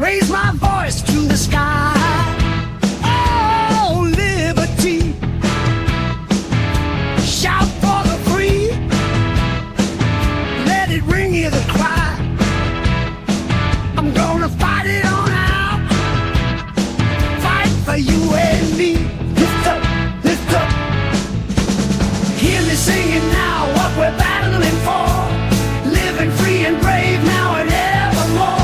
raise my voice to the sky. Oh, liberty, shout for the free, let it ring you the cry. I'm gonna fight it on out, fight for you and me. Lift up, lift up, hear me singing now what we're battling for, living free and brave now and evermore.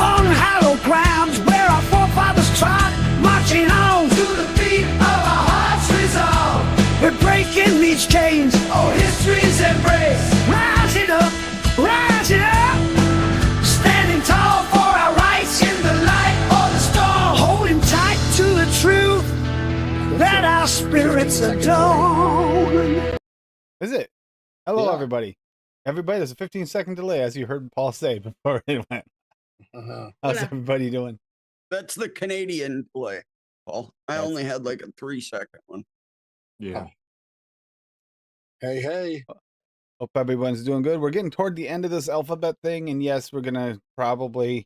On hallowed grounds where our forefathers trod, marching on to the beat of our heart's resolve. We're breaking these chains, oh history's embrace. Rising up, standing tall for our rights in the light or the storm. Holding tight to the truth that our spirits adorn. Is it? Hello, Yeah. everybody. Everybody, there's a 15-second delay, as you heard Paul say before it went. How's everybody doing? That's the Canadian play, Paul. I That's- only had like a 3-second one. Yeah. Hey. Hope everyone's doing good. We're getting toward the end of this alphabet thing, and yes, we're gonna we'll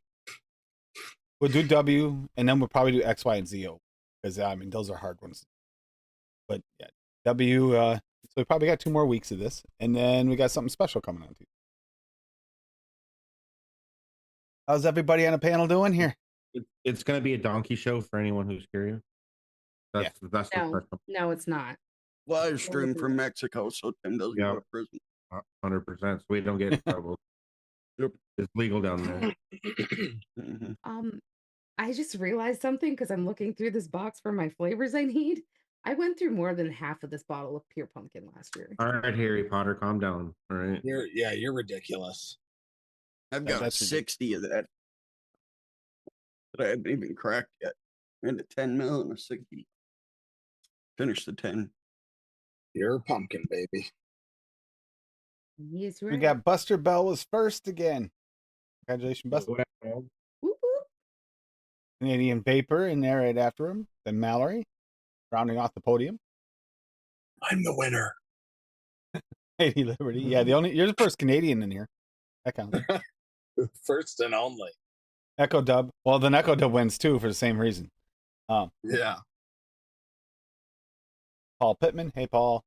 do W, and then we'll probably do X, Y, and Z, because I mean those are hard ones. But yeah, W. So we probably got 2 more weeks of this, and then we got something special coming on too. How's everybody on the panel doing here? It's going to be a donkey show for anyone who's curious. That's the No, special. no, it's not. Live stream from Mexico, so Tim doesn't go to prison. 100%. So we don't get in trouble. Yep. It's legal down there. Mhm. I just realized something because I'm looking through this box for my flavors I need. I went through more than half of this bottle of pure pumpkin last year. All right, Harry Potter, calm down. All right. You're ridiculous. I've Yeah, got that's 60 of that I haven't even cracked yet. And a 10 mil and a 60. Finish the 10. You're a pumpkin, baby. He's right. We got Buster Bell was first again. Congratulations, Buster. Whoop, whoop. Canadian Vapor in there right after him. Then Mallory, rounding off the podium. I'm the winner. Lady Liberty. Yeah, you're the first Canadian in here. That counts. First and only. Echo Dub. Well, then Echo Dub wins too for the same reason. Yeah. Paul Pittman. Hey, Paul.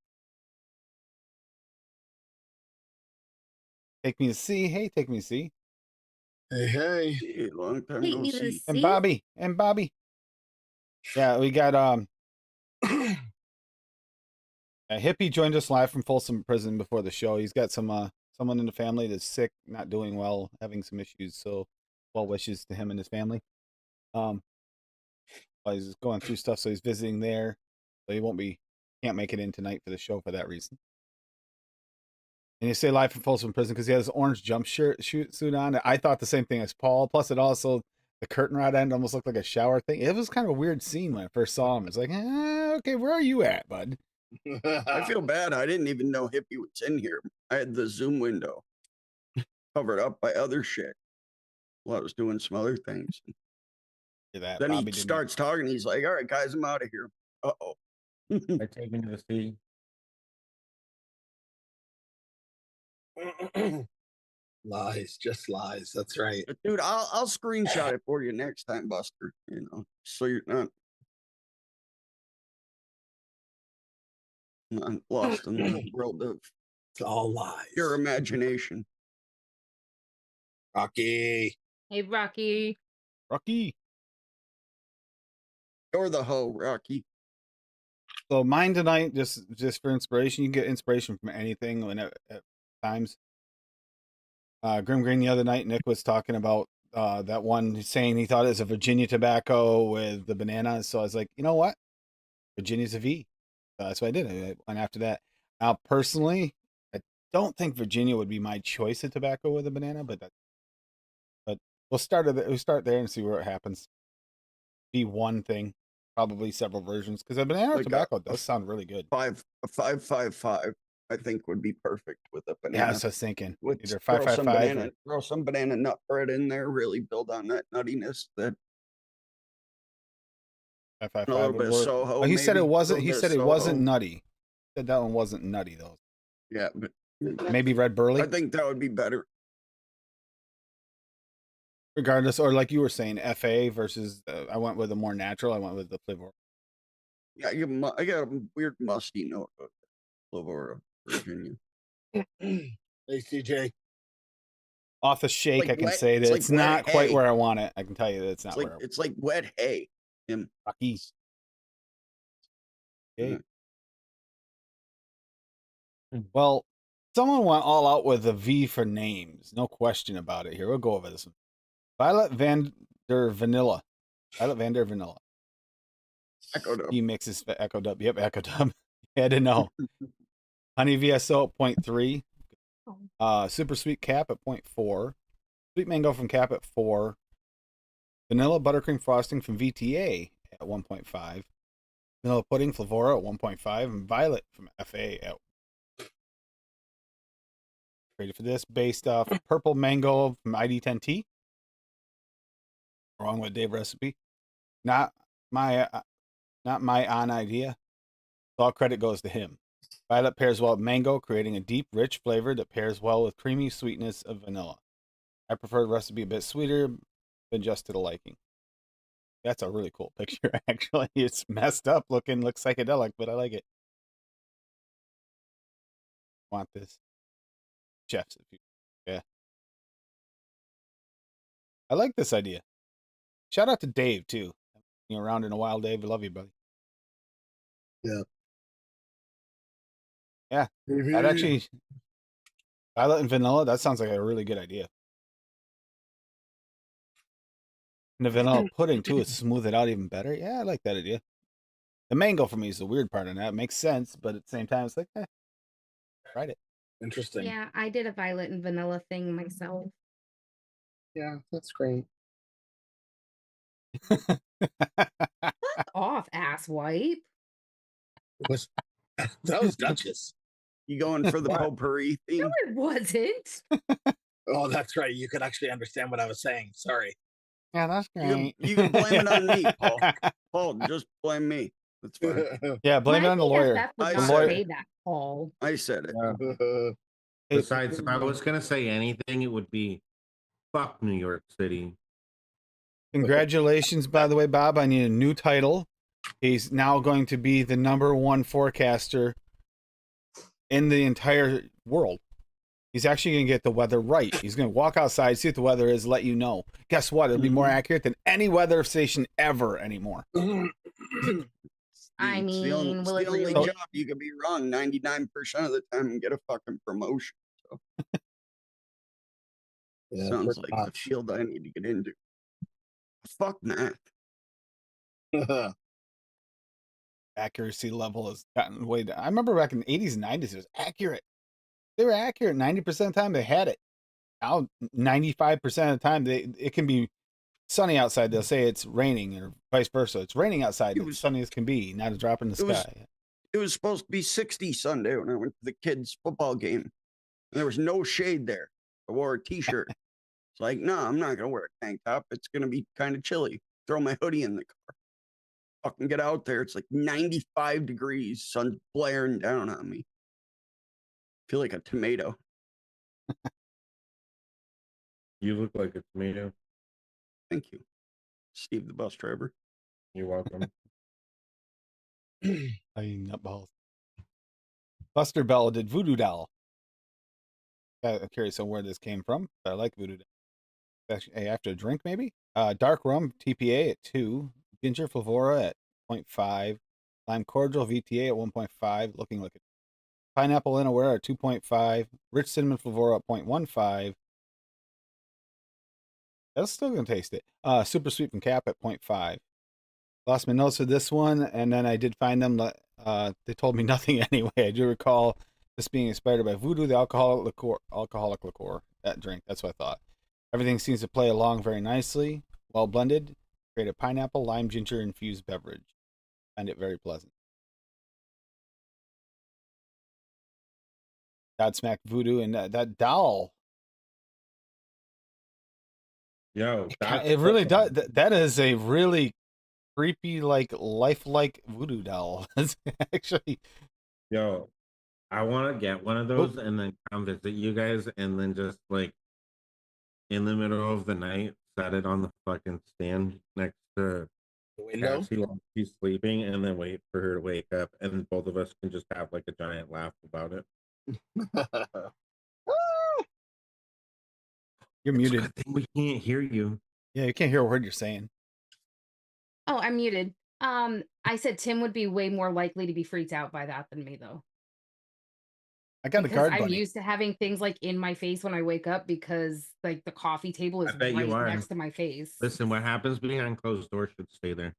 Take me to see. Hey, take me to see. Hey. Hey, long time Take no me to see. And see? Bobby. Yeah, we got a Hippie joined us live from Folsom Prison before the show. He's got someone in the family that's sick, not doing well, having some issues. So, well wishes to him and his family. While he's just going through stuff, so he's visiting there. So he can't make it in tonight for the show for that reason. And you say live from Folsom Prison because he has this orange jump suit on. I thought the same thing as Paul. Plus, it also, the curtain rod end almost looked like a shower thing. It was kind of a weird scene when I first saw him. It's like, okay, where are you at, bud? I feel bad. I didn't even know Hippie was in here. I had the Zoom window covered up by other shit while I was doing some other things. That Then Bobby he didn't- starts talking. He's like, all right, guys, I'm out of here. Uh-oh. I take me to the sea. Lies, just lies. That's right. Dude, I'll screenshot it for you next time, Buster. So you're not lost in the world of It's all lies. your imagination. Rocky. Hey, Rocky. Rocky. You're the hoe, Rocky. So mine tonight, just for inspiration, you can get inspiration from anything when at times. Grim Green the other night, Nick was talking about that one saying he thought it was a Virginia tobacco with the banana. So I was like, you know what? Virginia's a V. So that's what I did. I went after that. Now, personally, I don't think Virginia would be my choice of tobacco with a banana, but we'll start there and see where it happens. Be one thing, probably several versions, because a banana Like tobacco does sound really good. A 555, I think, would be perfect with a banana. Yeah, I was just thinking With either throw some 555 banana, throw some banana nut bread in there, really build on that nuttiness. That or a 555 little would bit of work. Soho. Oh, he said maybe, it wasn't. little He bit said of it wasn't Soho. nutty. Said that one wasn't nutty though. Yeah, but Maybe red burley. I think that would be better. Regardless, or like you were saying, FA versus. I went with a more natural. I went with the flavor. Yeah, I got a weird musty note of Flavora, Virginia. Hey, CJ. Off the shake, Like I can wet- say that it's like it's wet not quite hay. where I want it. I can tell you that it's not It's like where it's like wet hay. Him. Rocky. Okay. Well, someone went all out with a V for names. No question about it. Here, we'll go over this one. Violet Vander Vanilla. Violet Vander Vanilla. Echo Dub. He mixes Echo Dub. Yep, Echo Dub. I had to know. Honey VSO at 0.3. Super Sweet Cap at 0.4. Sweet Mango from Cap at 4. Vanilla Buttercream Frosting from VTA at 1.5. Vanilla Pudding Flavora at 1.5. And Violet from FA at. Ready for this? Based off Purple Mango from ID10T. Wrong with Dave recipe. Not my on idea. All credit goes to him. Violet pairs well with mango, creating a deep, rich flavor that pairs well with creamy sweetness of vanilla. I prefer the recipe a bit sweeter, than just to the liking. That's a really cool picture, actually. It's messed up looking, looks psychedelic, but I like it. Want this? Chefs, if you, yeah. I like this idea. Shout out to Dave, too. You're around in a while, Dave. I love you, buddy. Yeah. Yeah. That actually, Violet and vanilla, that sounds like a really good idea. And the vanilla pudding, too, is smooth it out even better. Yeah, I like that idea. The mango for me is the weird part on that. It makes sense, but at the same time, it's like, tried it. Interesting. Yeah, I did a violet and vanilla thing myself. Yeah, that's great. Fuck off, asswipe. Was that was Duchess? You going for the What? potpourri theme? No, it wasn't. Oh, that's right. You could actually understand what I was saying. Sorry. Yeah, that's great. You can blame it on me, Paul. Paul, just blame me. That's fine. Yeah, blame it My on the lawyer. BFF would I not said say it. that, Paul. I said it. Hey, Besides, if I was gonna say anything, it would be fuck New York City. congratulations, by the way, Bob. I need a new title. He's now going to be the #1 forecaster in the entire world. He's actually going to get the weather right. He's going to walk outside, see what the weather is, let you know. Guess what? It'll be more accurate than any weather station ever anymore. I It's the only, mean, it's will the it only really? job you could be wrong 99% of the time and get a fucking promotion. So Yeah, sounds pretty like the much. field I need to get into. Fuck math. Accuracy level has gotten way down. I remember back in the 80s and 90s, it was accurate. They were accurate 90% of the time. They had it. Now, 95% of the time, it can be sunny outside. They'll say it's raining, or vice versa. It's raining outside. It's sunny as can be. Not a drop in the sky. It was supposed to be 60 Sunday when I went to the kids' football game. And there was no shade there. I wore a t-shirt. It's like, no, I'm not gonna wear a tank top. It's gonna be kind of chilly. Throw my hoodie in the car. Fucking get out there. It's like 95 degrees. Sun's blaring down on me. Feel like a tomato. You look like a tomato. Thank you, Steve, the bus driver. You're welcome. Nutballs. Buster Bell did Voodoo Doll. I'm curious on where this came from, but I like Voodoo Doll. Actually, after a drink, maybe? Dark Rum TPA at 2. Ginger Flavora at 0.5. Lime Cordial VTA at 1.5. Looking like a Pineapple Inaware at 2.5. Rich Cinnamon Flavora at 0.15. That's still going to taste it. Super Sweet from Cap at 0.5. Lost my notes for this one, and then I did find them. They told me nothing anyway. I do recall this being inspired by Voodoo, the alcoholic liqueur, that drink. That's what I thought. Everything seems to play along very nicely. Well blended. Create a pineapple, lime, ginger infused beverage. Find it very pleasant. Godsmack Voodoo, and that doll. Yo, that's It really fucking- does. That is a really creepy, like lifelike voodoo doll. It's actually Yo, I want to get one of those and then come visit you guys and then just like in the middle of the night, set it on the fucking stand next to The window. Patsy while she's sleeping and then wait for her to wake up and both of us can just have like a giant laugh about it. You're It's a muted. good thing we can't hear you. Yeah, you can't hear a word you're saying. Oh, I'm muted. I said Tim would be way more likely to be freaked out by that than me, though. I got a Because guard I'm bunny. used to having things like in my face when I wake up because like the coffee table is I bet you right are. next to my face. Listen, what happens behind closed doors should stay there.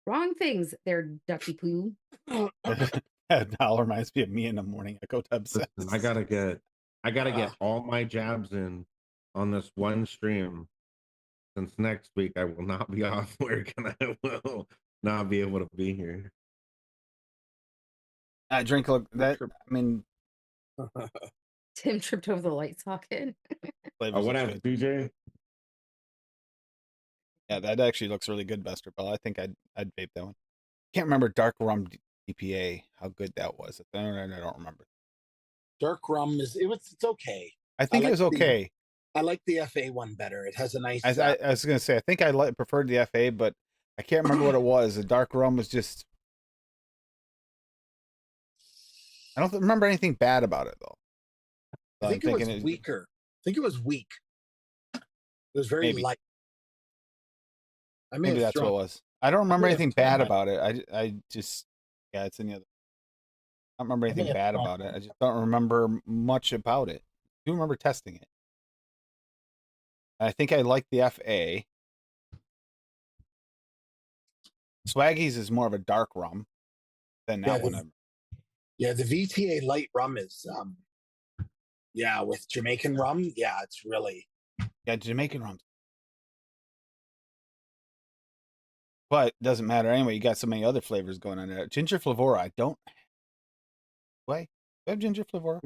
Wrong things there, ducky poo. That dollar reminds me of me in the morning. I go to obsess. Listen, I gotta get all my jabs in on this one stream. Since next week I will not be off work and I will not be able to be here. I drink that. I mean, Tim tripped over the light socket. flavors What looks happened, good. DJ? Yeah, that actually looks really good, Bester Bell. I think I'd vape that one. Can't remember dark rum DPA, how good that was. I don't remember. Dark rum it's okay. I think it like was okay. I like the FA one better. It has a nice. I was gonna say I think I preferred the FA, but I can't remember what it was. The dark rum was just. I don't remember anything bad about it though. I think it was weaker. I think it was weak. It was very light. Maybe that's what it was. I don't remember anything bad about it. I just it's in the other. I don't remember anything bad about it. I just don't remember much about it. I do remember testing it. I think I like the FA. Swaggy's is more of a dark rum than that one. Yeah, the VTA light rum is with Jamaican rum. Yeah, it's really Jamaican rum. But it doesn't matter anyway. You got so many other flavors going on there. Ginger Flavora, I don't. Wait, do I have ginger Flavora?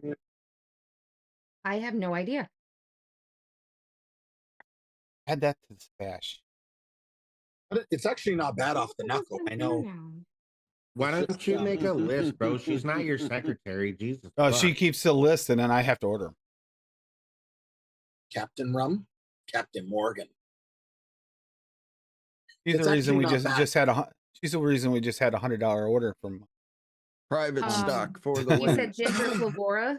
I have no idea. Add that to the stash. But it's actually not bad off the knuckle. I know. Why don't you make a list, bro? She's not your secretary. Jesus. Oh, she keeps the list, and then I have to order them. Captain Rum, Captain Morgan. She's the reason we just had a. She's the reason we just had $100 order from private stock for the. You said ginger Flavora.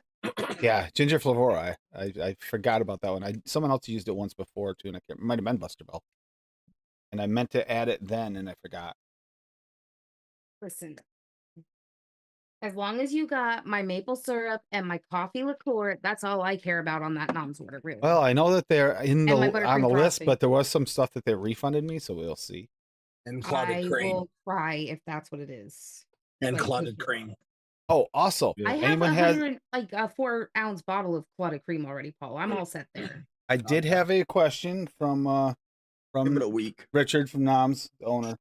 Yeah, ginger Flavora. I forgot about that one. Someone else used it once before too, and it might have been Buster Bell. And I meant to add it then, and I forgot. Listen, as long as you got my maple syrup and my coffee liqueur, that's all I care about on that mom's order, really. Well, I know that they're on the buttercream list, frosting. but there was some stuff that they refunded me, so we'll see. And clotted I cream. will cry if that's what it is. And Like, clotted cream. Oh, also, I have anyone has 4-ounce bottle of clotted cream already, Paul. I'm all set there. I did have a question from Give it a week. Richard from Noms, the owner.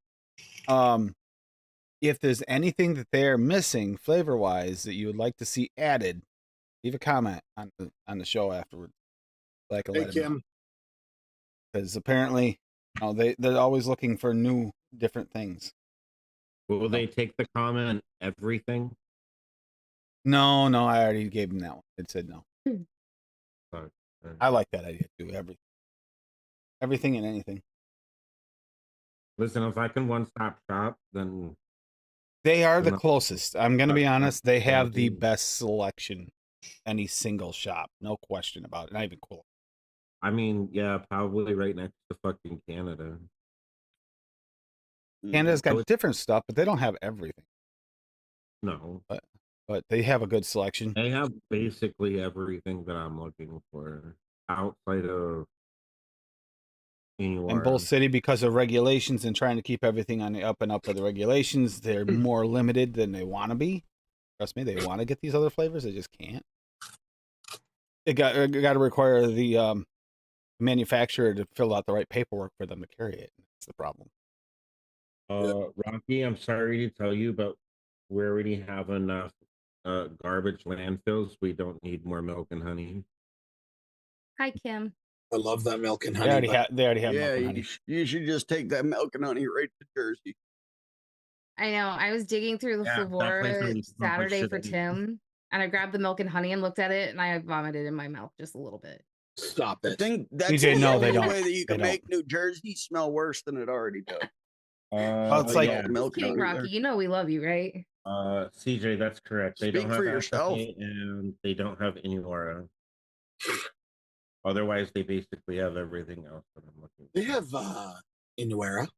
If there's anything that they're missing flavor wise that you would like to see added, leave a comment on the show afterwards. Like a Hey, Kim. Because apparently, they're always looking for new, different things. Will they take the comment everything? No, I already gave them that one. It said no. Okay. I like that idea too. Everything and anything. Listen, if I can one-stop shop, then they are the closest. I'm going to be honest. They have the Quality. best selection. Any single shop, no question about it. Not even cool. I mean, yeah, probably right next to fucking Canada. Canada's got different stuff, but they don't have everything. No, but they have a good selection. They have basically everything that I'm looking for outside of anywhere. In Bull City, because of regulations and trying to keep everything on the up and up of the regulations, they're more limited than they want to be. Trust me, they want to get these other flavors, they just can't. It got to require the manufacturer to fill out the right paperwork for them to carry it. That's the problem. Rocky, I'm sorry to tell you, but we already have enough garbage landfills. We don't need more milk and honey. Hi, Kim. I love that milk and They honey. already but have. They already have Yeah, milk and you, honey. you should just take that milk and honey right to Jersey. I know. I was digging through the Yeah, that place Flavora only smells like Saturday shit for anyway. Tim, and I grabbed the milk and honey and looked at it, and I vomited in my mouth just a little bit. Stop I it. think that's DJ, the no, they only don't. way that you They can don't. make New Jersey smell worse than it already does. It's like- all yeah. the Just milk and kidding, honey Rocky. there. You know we love you, right? CJ, that's correct. They Speak don't have for yourself. FA and they don't have Inura. Otherwise, they basically have everything else that I'm looking for. They have Inuera.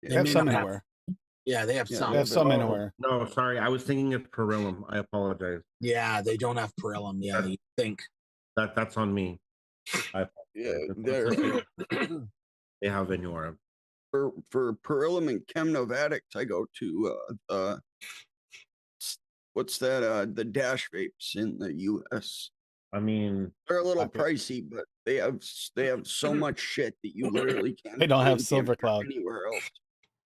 They have may some not have- anywhere. Yeah, they have Yeah, some. They have some Oh, anywhere. no, sorry. I was thinking of Perillum. I apologize. Yeah, they don't have Perillum. Yeah, you think. That's on me. Yeah, It's they have Inura. for Perillum and Chem Novatics, I go to what's that? The Dash Vapes in the U.S. I mean, They're a little Okay. pricey, but they have so much shit that you literally can't. They don't have find Silver damn near Cloud. anywhere else.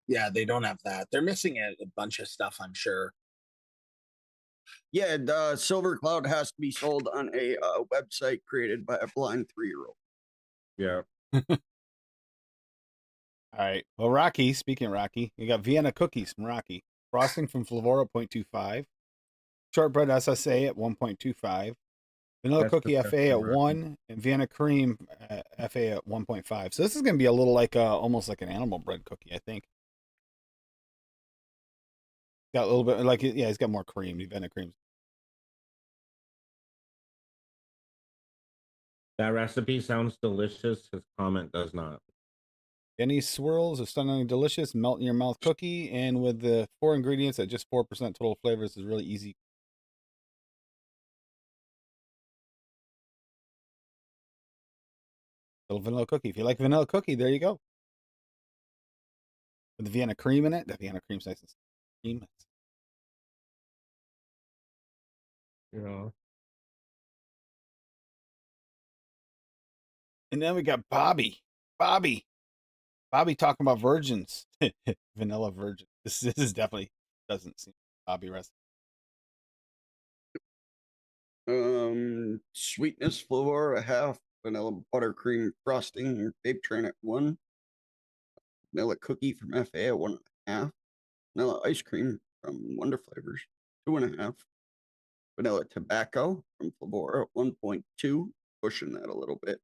Yeah, they don't have that. They're missing a bunch of stuff, I'm sure. Yeah, the Silver Cloud has to be sold on a website created by a blind 3-year-old. yeah. All right. Well, Rocky, speaking of Rocky, you got Vienna cookies from Rocky. Frosting from Flavora 0.25. Shortbread SSA at 1.25. Vanilla That's cookie the FA at Rocky. 1. And Vienna cream FA at 1.5. So this is going to be a little like almost like an animal bread cookie, I think. Got a little bit like, yeah, he's got more cream. Vienna cream. That recipe sounds delicious. His comment does not. Any swirls of stunningly delicious, melt in your mouth cookie, and with the 4 ingredients at just 4% total flavors is really easy. Little vanilla cookie. If you like vanilla cookie, there you go. With the Vienna cream in it, the Vienna cream's nice and cream. Yeah. And then we got Bobby talking about virgins. Vanilla virgin. This is definitely doesn't seem Bobby recipe. Sweetness Flavor a half, vanilla buttercream frosting, vape train at 1, vanilla cookie from FA at 1.5, vanilla ice cream from Wonder Flavors 2.5, vanilla tobacco from Flavor at 1.2, pushing that a little bit,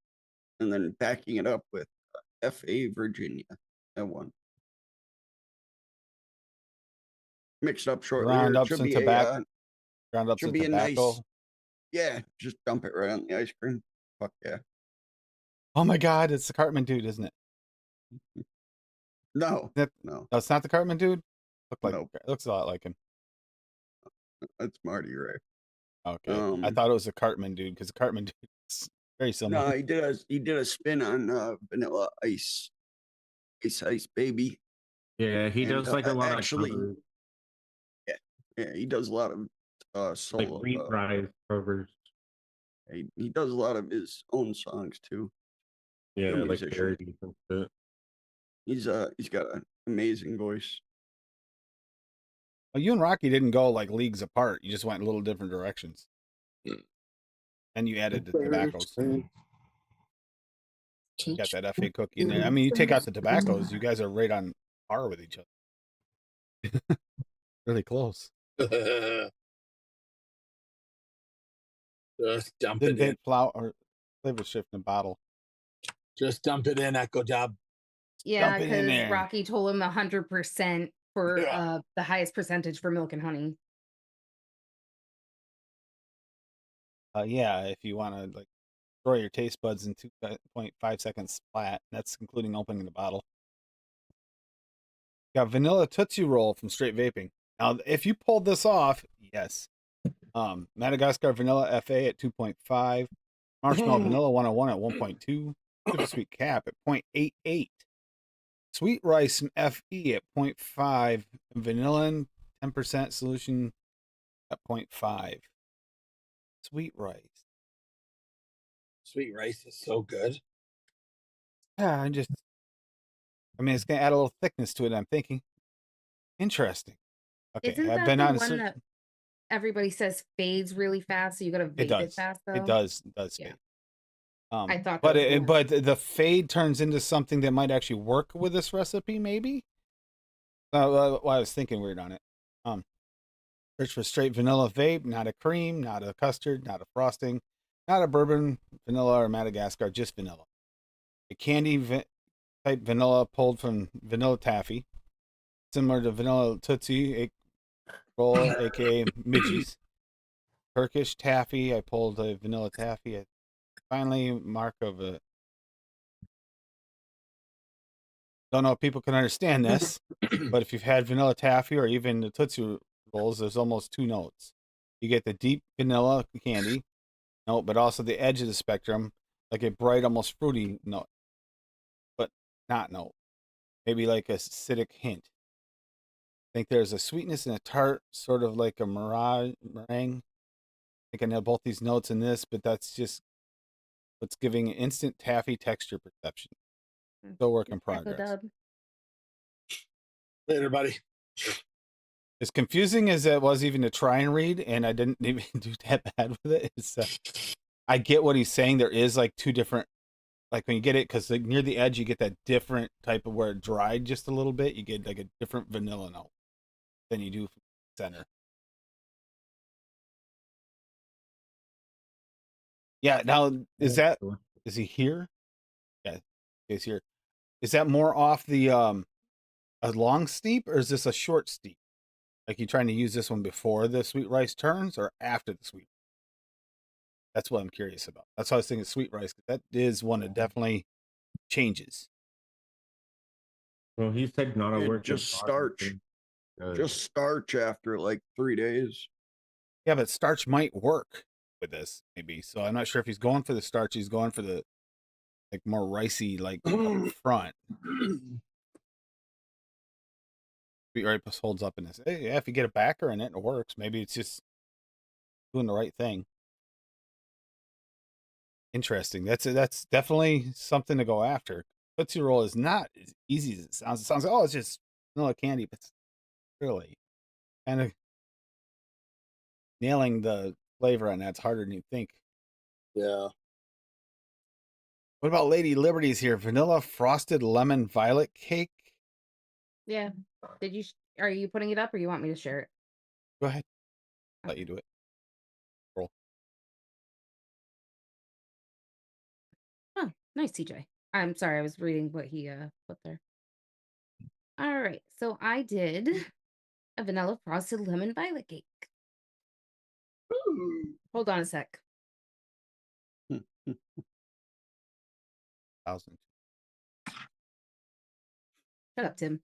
and then backing it up with FA Virginia at 1. Mixed up shortly. Ground It up should some be tobacco. Ground up should some be a tobacco. nice. Yeah, just dump it right on the ice cream. Fuck yeah. Oh my god, it's the Cartman dude, isn't it? No, That- no, No, it's not the Cartman dude? Nope. It looks a lot like him. that's Marty Ray. Okay. I thought it was a Cartman dude because the Cartman dude is very similar. No, he did a spin on vanilla ice baby. Yeah, he And, does like a lot actually, of covers, Yeah, he does a lot of solo. like reprise covers. He does a lot of his own songs too. Yeah, Good like musician. parodies and shit. He's got an amazing voice. Well, you and Rocky didn't go like leagues apart. You just went in little different directions. And you added the tobaccos. You got that FA cookie in there. I mean, you take out the tobaccos, you guys are right on par with each other. Really close. Just dump Didn't it in. vape flour or flavor shift in a bottle. Just dump it in, Echo Dub. Yeah, Dump it in because there. Rocky told him 100% for Yeah. the highest percentage for milk and honey. Yeah, if you want to like destroy your taste buds in 2.5 seconds flat, that's including opening the bottle. Got vanilla Tootsie Roll from Straight Vaping. Now, if you pulled this off, yes. Madagascar Vanilla FA at 2.5. Marshmallow Vanilla 101 at 1.2. Super Sweet Cap at 0.88. Sweet Rice from FE at 0.5. Vanilla 10% solution at 0.5. Sweet Rice. Sweet rice is so good. Yeah, I mean, it's going to add a little thickness to it, I'm thinking. Interesting. Okay, Isn't I've that been the on one that everybody says fades really fast, so you gotta It vape it does. fast though? It does Yeah. fade. I thought but that was but the fade turns into something that might actually work with this recipe, maybe. Well, I was thinking weird on it. Search for straight vanilla vape, not a cream, not a custard, not a frosting, not a bourbon, vanilla, or Madagascar, just vanilla. A candy type vanilla pulled from vanilla taffy, similar to vanilla tootsie roll, aka midgies. Turkish taffy, I pulled a vanilla taffy. Finally, mark of a. Don't know if people can understand this, but if you've had vanilla taffy or even the tootsie rolls, there's almost two notes. You get the deep vanilla candy note, but also the edge of the spectrum, like a bright, almost fruity note, but not note. Maybe like a acidic hint. I think there's a sweetness and a tart, sort of like a meringue. I think I know both these notes in this, but that's just what's giving instant taffy texture perception. Still work in progress. Dub. Later, buddy. As confusing as it was even to try and read, and I didn't even do that bad with it, I get what he's saying. There is like two different, like when you get it, because like near the edge, you get that different type of where it dried just a little bit. You get like a different vanilla note than you do from the center. Yeah. Now, is he here? Yeah, he's here. Is that more off the a long steep, or is this a short steep? Like you trying to use this one before the sweet rice turns or after the sweet? That's what I'm curious about. That's why I was thinking sweet rice, because that is one that definitely changes. Well, he said not a work. Just starch. Just starch after like 3 days. Yeah, but starch might work with this, maybe. So I'm not sure if he's going for the starch. He's going for the like more ricey, like up front. Sweet rice holds up in this. Hey, yeah, if you get a backer in it, it works. Maybe it's just doing the right thing. Interesting. That's definitely something to go after. Tootsie Roll is not as easy as it sounds. It sounds like, oh, it's just vanilla candy, but it's really kind of nailing the flavor on that's harder than you think. Yeah. What about Lady Liberty's here? Vanilla frosted lemon violet cake. Yeah. Did you? Are you putting it up, or you want me to share it? Go ahead. Let you do it. Roll. Oh, nice, TJ. I'm sorry, I was reading what he put there. All right, so I did a vanilla frosted lemon violet cake. Hold on a sec. 1,000. Shut up, Tim.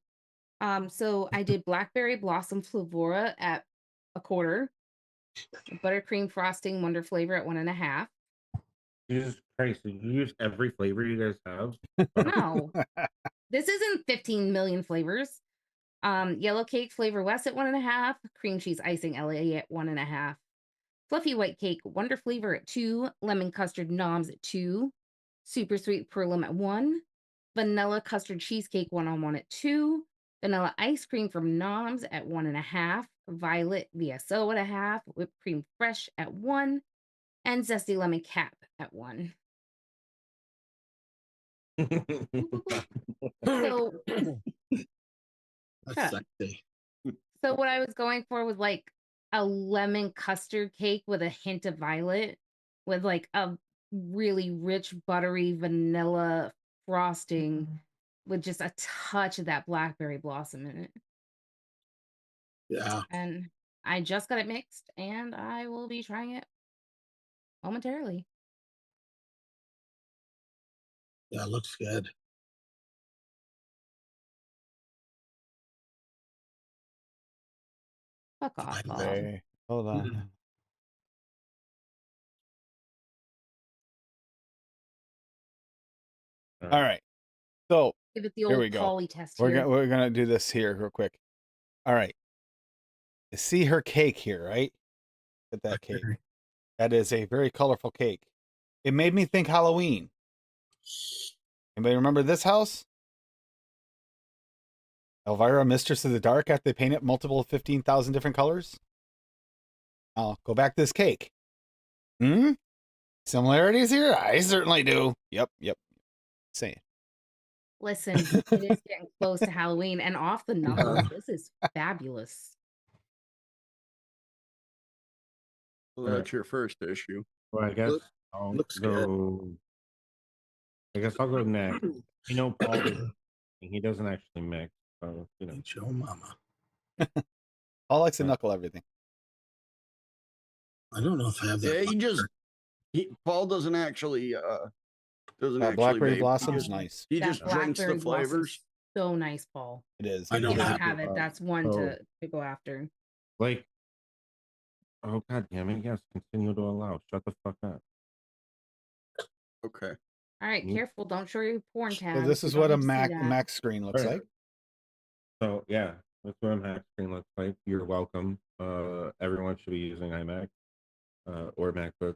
So I did blackberry blossom flavora at 1/4, buttercream frosting wonder flavor at 1.5. Jesus Christ! You use every flavor you guys have. No, this isn't 15 million flavors. Yellow cake flavor west at 1.5, cream cheese icing LA at 1.5, fluffy white cake wonder flavor at 2, lemon custard noms at 2, super sweet pearlum at 1, vanilla custard cheesecake 1-on-1 at 2, vanilla ice cream from noms at 1.5, violet VSO at 1/2, whipped cream fresh at 1, and zesty lemon cap at 1. So That's sexy. So what I was going for was like a lemon custard cake with a hint of violet, with like a really rich buttery vanilla frosting with just a touch of that blackberry blossom in it. Yeah. And I just got it mixed, and I will be trying it momentarily. Yeah, it looks good. Fuck off, Bob. Okay, hold on. All right. So Give it the here old we go. Polly test We're here. we're gonna do this here real quick. All right. You see her cake here, right? Look at that cake. That is a very colorful cake. It made me think Halloween. Anybody remember this house? Elvira, Mistress of the Dark, after they paint it multiple 15,000 different colors? I'll go back to this cake. Similarities here? I certainly do. Yep. Say it. Listen, it is getting close to Halloween, and off the knuckles, this is fabulous. Well, that's your first issue. Well, I guess looks good. I guess I'll go next. You know, Paul, he doesn't actually mix, so you know. Ain't your mama. Paul likes to knuckle everything. I don't know if I have that. Yeah, Paul doesn't actually Blackberry vape. Blossoms, nice. He That just drinks the blackberry blossom's flavors. so nice, Paul. It is. I If don't you don't have have it, that's one to go after. Like, oh god damn it! Yes, continue to allow. Shut the fuck up. Okay. All right, careful! Don't show your porn tab. So this is what a Mac screen looks like. So yeah, that's what a Mac screen looks like. You're welcome. Everyone should be using iMac or MacBook.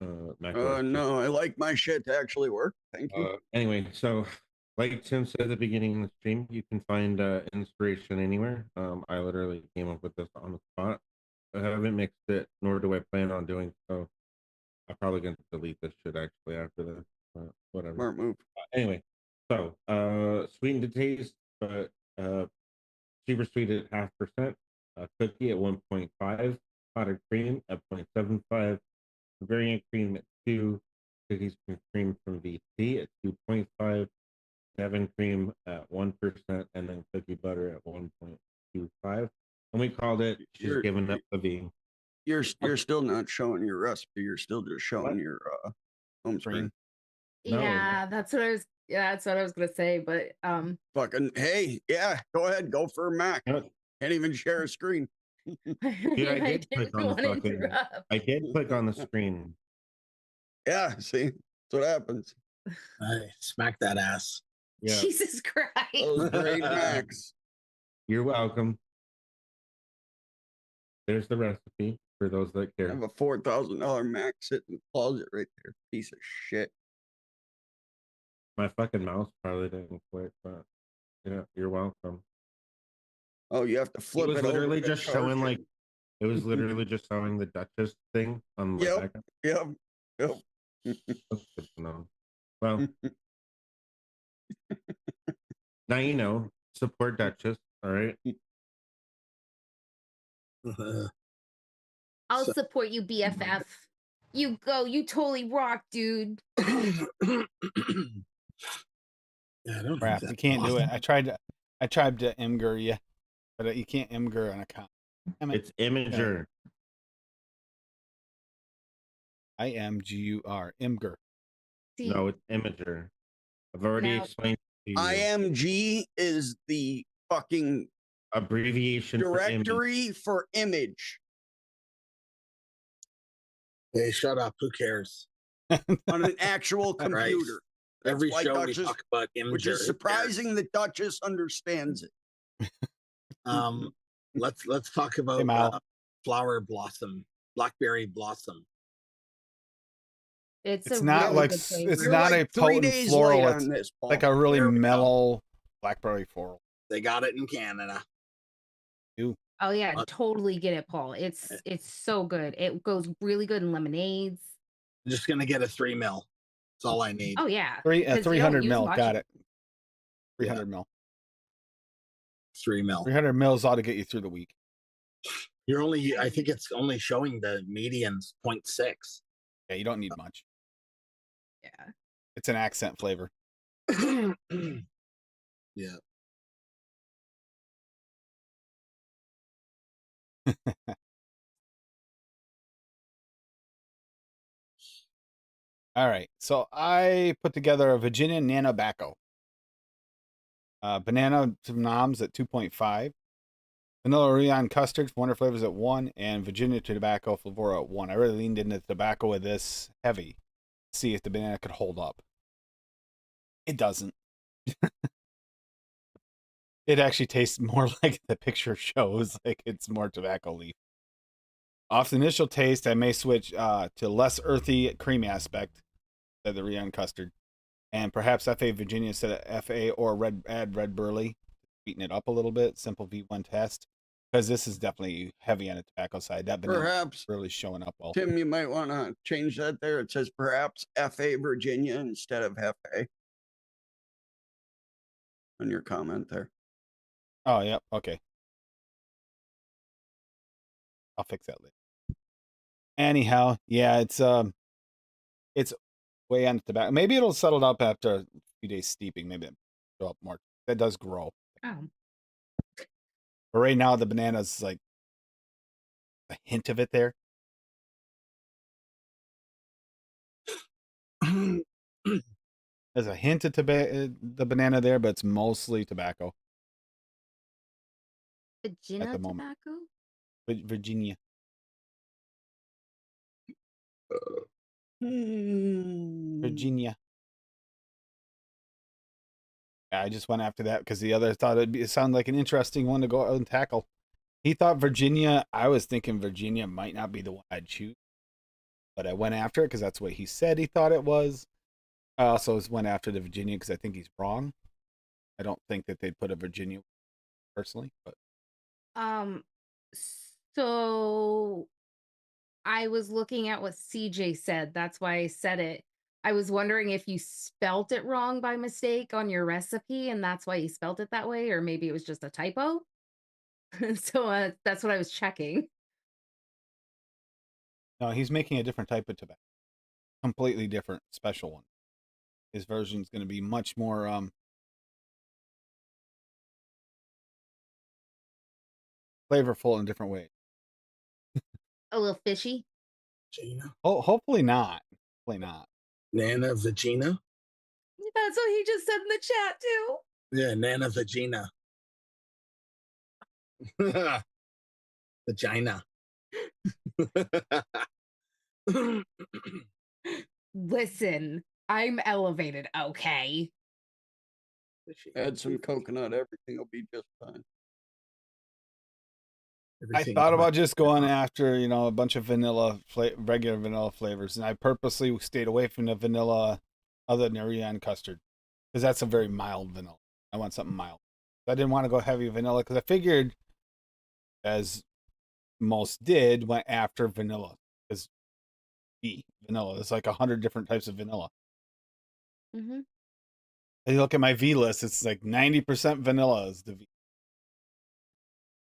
No, I like my shit to actually work. Thank you. Anyway, so like Tim said at the beginning of the stream, you can find inspiration anywhere. I literally came up with this on the spot. I haven't mixed it, nor do I plan on doing so. I'm probably going to delete this shit actually after this. Whatever. Smart move. Anyway, so sweetened to taste, but super sweet at 0.5%. Cookie at 1.5. Powdered cream at 0.75. Variant cream at 2. Cookies from cream from VT at 2.5. Seven cream at 1%, and then cookie butter at 1.25. And we called it She's Giving Up the V. You're still not showing your recipe. You're still just showing your home screen. Yeah, that's what I was gonna say. But fucking hey, yeah, go ahead, go for a Mac. Can't even share a screen. Dude, I did click on the fucking. I did click on the screen. Yeah, see, that's what happens. I smack that ass. Yeah. Jesus Christ! Those great Macs. You're welcome. There's the recipe for those that care. I have a $4,000 Mac sitting in the closet right there. Piece of shit. My fucking mouse probably didn't click, but yeah, you're welcome. Oh, you have to flip it. It was literally just showing like it was literally just showing the Duchess thing on the back. Yep. That's good to know. Well, now you know. Support Duchess. All right. I'll support you, BFF. You go. You totally rock, dude. Yeah, I don't Crap, you can't do it. I tried to Imgur you, but you can't Imgur an account. It's Imager. IMGUR. Imgur. No, it's Imager. I've already explained to you. IMG is the fucking abbreviation directory for image. Hey, shut up. Who cares? On an actual computer. Every show Duchess, we talk about Imager, which is surprising that Duchess understands it. Let's talk about flower blossom, blackberry blossom. It's not really like it's not a potent floral. It's like a really mellow blackberry floral. They got it in Canada. Oh yeah, totally get it, Paul. It's so good. It goes really good in lemonades. I'm just gonna get a 3 ml. That's all I need. Oh yeah, 300 mil. Got it. 300 mil. 3 mil. 300 mils ought to get you through the week. You're only. I think it's only showing the median's 0.6. Yeah, you don't need much. Yeah, it's an accent flavor. Yeah. All right, so I put together a Virginia Nano Tobacco. Banana Noms at 2.5. Vanilla Rion Custard, Wonder Flavors at 1. And Virginia Tobacco Flavora at 1. I really leaned into the tobacco with this heavy. See if the banana could hold up. It doesn't. It actually tastes more like the picture shows, like it's more tobacco leaf. Off the initial taste, I may switch to less earthy, creamy aspect of the Rion Custard. And perhaps FA Virginia instead of FA or add red burley. Sweeten it up a little bit. Simple V1 test. because this is definitely heavy on the tobacco side. That banana Perhaps, really showing up well. Tim, you might want to change that there. It says perhaps FA Virginia instead of FA on your comment there. Oh, yeah. Okay. I'll fix that later. Anyhow, yeah, it's way on the tobacco. Maybe it'll settle up after a few days steeping. Maybe it'll show up more. That does grow. Oh. But right now, the banana's like a hint of it there. There's a hint of the banana there, but it's mostly tobacco Virginia at the moment. tobacco? Virginia. Virginia. Yeah, I just went after that because the other thought it sounded like an interesting one to go out and tackle. He thought Virginia. I was thinking Virginia might not be the one I'd choose, but I went after it because that's what he said he thought it was. I also went after the Virginia because I think he's wrong. I don't think that they'd put a Virginia personally, but so I was looking at what CJ said. That's why I said it. I was wondering if you spelt it wrong by mistake on your recipe, and that's why you spelt it that way, or maybe it was just a typo. So that's what I was checking. no, he's making a different type of tobacco, completely different, special one. His version is going to be much more flavorful in different ways. A little fishy. Gina. Oh, hopefully not. Hopefully not. Nana Vagina. That's what he just said in the chat too. Yeah, Nana Vagina. Vagina. Listen, I'm elevated, okay? Add some coconut, everything will be just fine. I thought about just going after, a bunch of regular vanilla flavors, and I purposely stayed away from the vanilla other than Ariane custard, because that's a very mild vanilla. I want something mild. I didn't want to go heavy vanilla, because I figured, as most did, went after vanilla, because vanilla, there's like 100 different types of vanilla. Mm-hmm. And you look at my V list, it's like 90% vanilla is the V.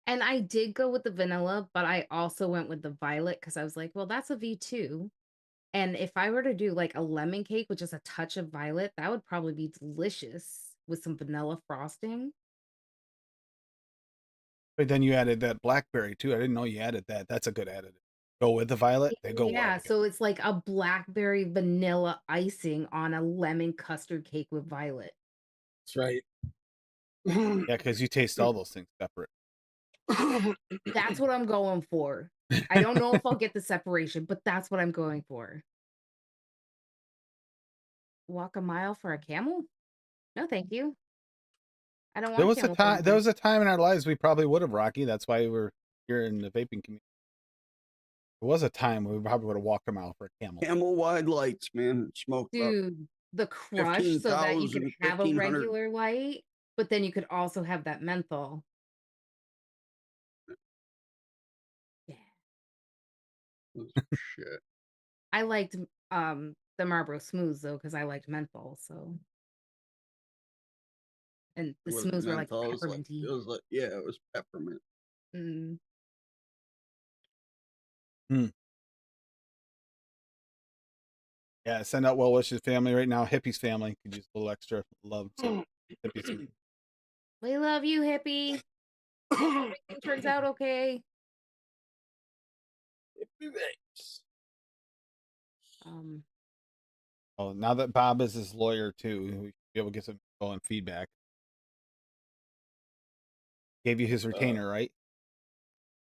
And I did go with the vanilla, but I also went with the violet because I was like, well, that's a V2. And if I were to do like a lemon cake with just a touch of violet, that would probably be delicious with some vanilla frosting. But then you added that blackberry too. I didn't know you added that. That's a good additive. Go with the violet. They go well. Yeah, so it's like a blackberry vanilla icing on a lemon custard cake with violet. That's right. Yeah, because you taste all those things separate. That's what I'm going for. I don't know if I'll get the separation, but that's what I'm going for. Walk a mile for a camel? No, thank you. I don't want. There was a time in our lives we probably would have, Rocky. That's why we're here in the vaping community. There was a time we probably would have walked a mile for a camel. Camel wide lights, man. Smoke. Dude, the crush so that you could have a regular light, but then you could also have that menthol. Yeah. Shit. I liked the Marlboro Smooths though, because I liked menthol, so. And the Smooths were like pepperminty. It was like, yeah, it was peppermint. Mm. Yeah, send out well wishes family right now. Hippie's family could use a little extra love. So Hippies. We love you, Hippie. Everything turns out okay. Oh, now that Bob is his lawyer too, we should be able to get some info and feedback. Gave you his retainer, right?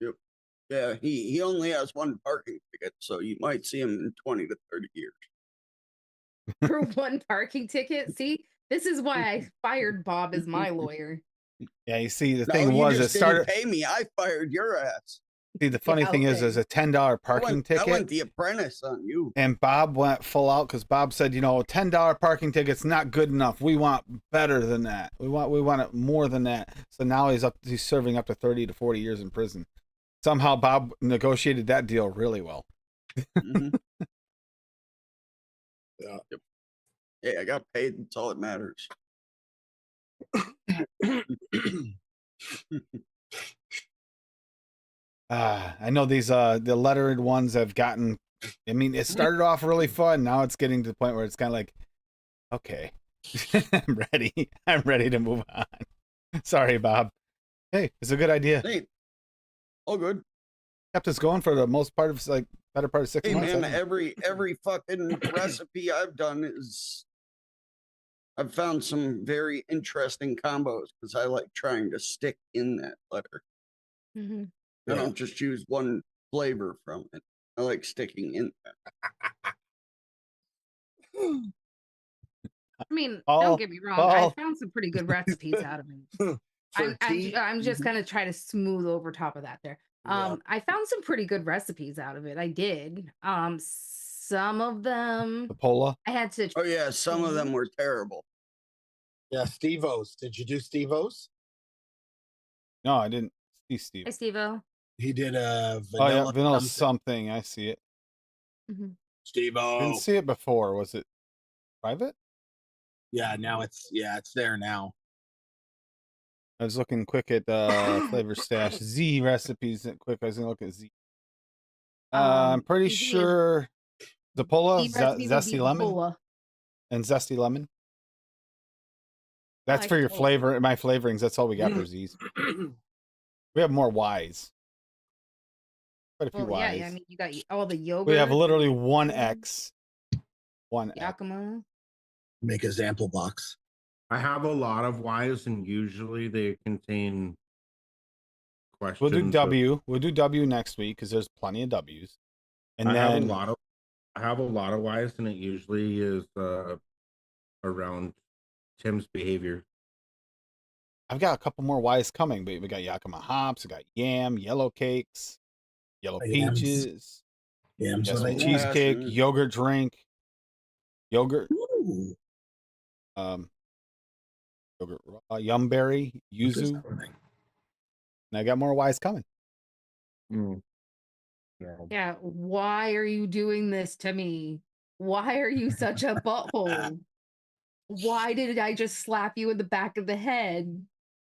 Yep. Yeah, he only has one parking ticket, so you might see him in 20 to 30 years. For one parking ticket? See, this is why I fired Bob as my lawyer. Yeah, you see, the thing was, it started. Pay me. I fired your ass. See, the funny thing is, there's a $10 parking I ticket. went The Apprentice on you. And Bob went full out because Bob said, $10 parking ticket's not good enough. We want better than that. We want it more than that. So now he's serving up to 30 to 40 years in prison. Somehow Bob negotiated that deal really well. Mm-hmm. Yeah. Hey, I got paid. That's all that matters. I know these the lettered ones have gotten. I mean, it started off really fun. Now it's getting to the point where it's kind of like, okay, I'm ready. I'm ready to move on. Sorry, Bob. Hey, it's a good idea. Hey, all good. Kept us going for the most part of better part of 6 months. Hey man, every fucking recipe I've done is. I've found some very interesting combos because I like trying to stick in that letter. Mm-hmm. I don't just choose one flavor from it. I like sticking in that. I mean, don't get me wrong. I found some pretty good recipes out of it. I'm just gonna try to smooth over top of that there. I found some pretty good recipes out of it. I did. Some of them The Pola. I had to. Oh yeah, some of them were terrible. Yeah, Steve-O's. Did you do Steve-O's? No, I didn't see Steve. Hey, Steve-O. He did a vanilla. Vanilla something. I see it. Mm-hmm. Steve-O. Didn't see it before. Was it private? Yeah, now it's there now. I was looking quick at Flavor Stash Z recipes. Quick, I was gonna look at Z. I'm pretty sure the Pola, Zesty Lemon, Pola. and Zesty Lemon. That's for your flavor. My flavorings. That's all we got for Z's. We have more Y's. Quite a few Y's. Yeah. I mean, you got all the yogurt. We have literally one X. One Yakima. Make a sample box. I have a lot of Y's, and usually they contain questions. We'll do W. We'll do W next week because there's plenty of W's. And I then have a lot of Y's, and it usually is around Tim's behavior. I've got a couple more Y's coming, but we got Yakima hops, we got yam, yellow cakes, yellow peaches, Yams, cheesecake, yogurt drink, yogurt, yogurt, yumberry, yuzu, and I got more Y's coming. Yeah, why are you doing this to me? Why are you such a butthole? Why did I just slap you in the back of the head?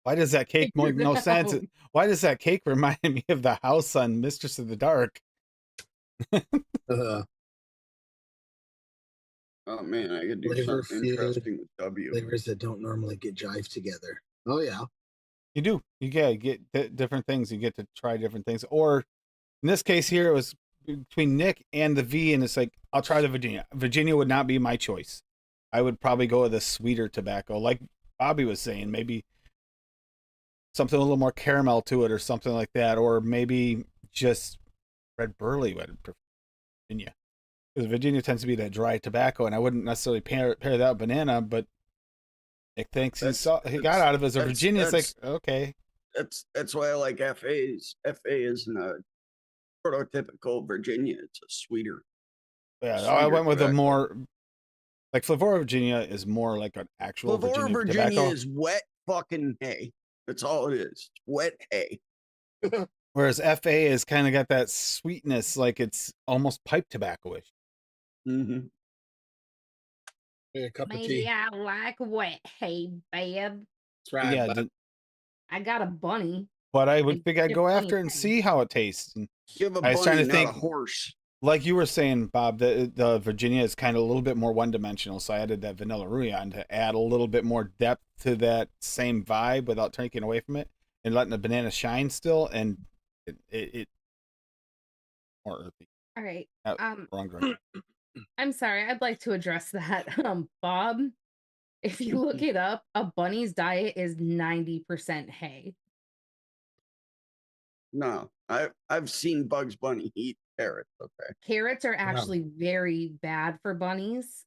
Why does that cake make no sense? Why does that cake remind me of the house on Mistress of the Dark? Oh man, I could do something interesting with W. Flavors that don't normally get jive together. Oh yeah, you do. You get different things. You get to try different things. Or in this case here, it was between Nick and the V, and it's like I'll try the Virginia. Virginia would not be my choice. I would probably go with a sweeter tobacco, like Bobby was saying, maybe something a little more caramel to it or something like that, or maybe just red burley would prefer Virginia. Because Virginia tends to be that dry tobacco, and I wouldn't necessarily pair that with banana, but Nick thinks he got out of it as a Virginia. It's like, okay. That's why I like FAs. FA isn't a prototypical Virginia. It's a sweeter. Yeah, I went with a more... Like Flavora Virginia is more like an actual Virginia tobacco. Is wet fucking hay. That's all it is. It's wet hay. Whereas FA is kind of got that sweetness, like it's almost pipe tobacco-ish. Mm-hmm. A cup Maybe of tea. I like wet hay, babe. That's right. Yeah, I got a bunny. But I would think I'd go after it and see how it tastes. And Give a I was bunny, trying to think, not a horse. Like you were saying, Bob, the Virginia is kind of a little bit more one-dimensional, so I added that vanilla rouillon to add a little bit more depth to that same vibe without taking away from it and letting the banana shine still, and it more earthy. All right. Wrong direction. I'm sorry. I'd like to address that. Bob, if you look it up, a bunny's diet is 90% hay. No, I've seen Bugs Bunny eat carrots. Okay. Carrots are actually very bad for bunnies.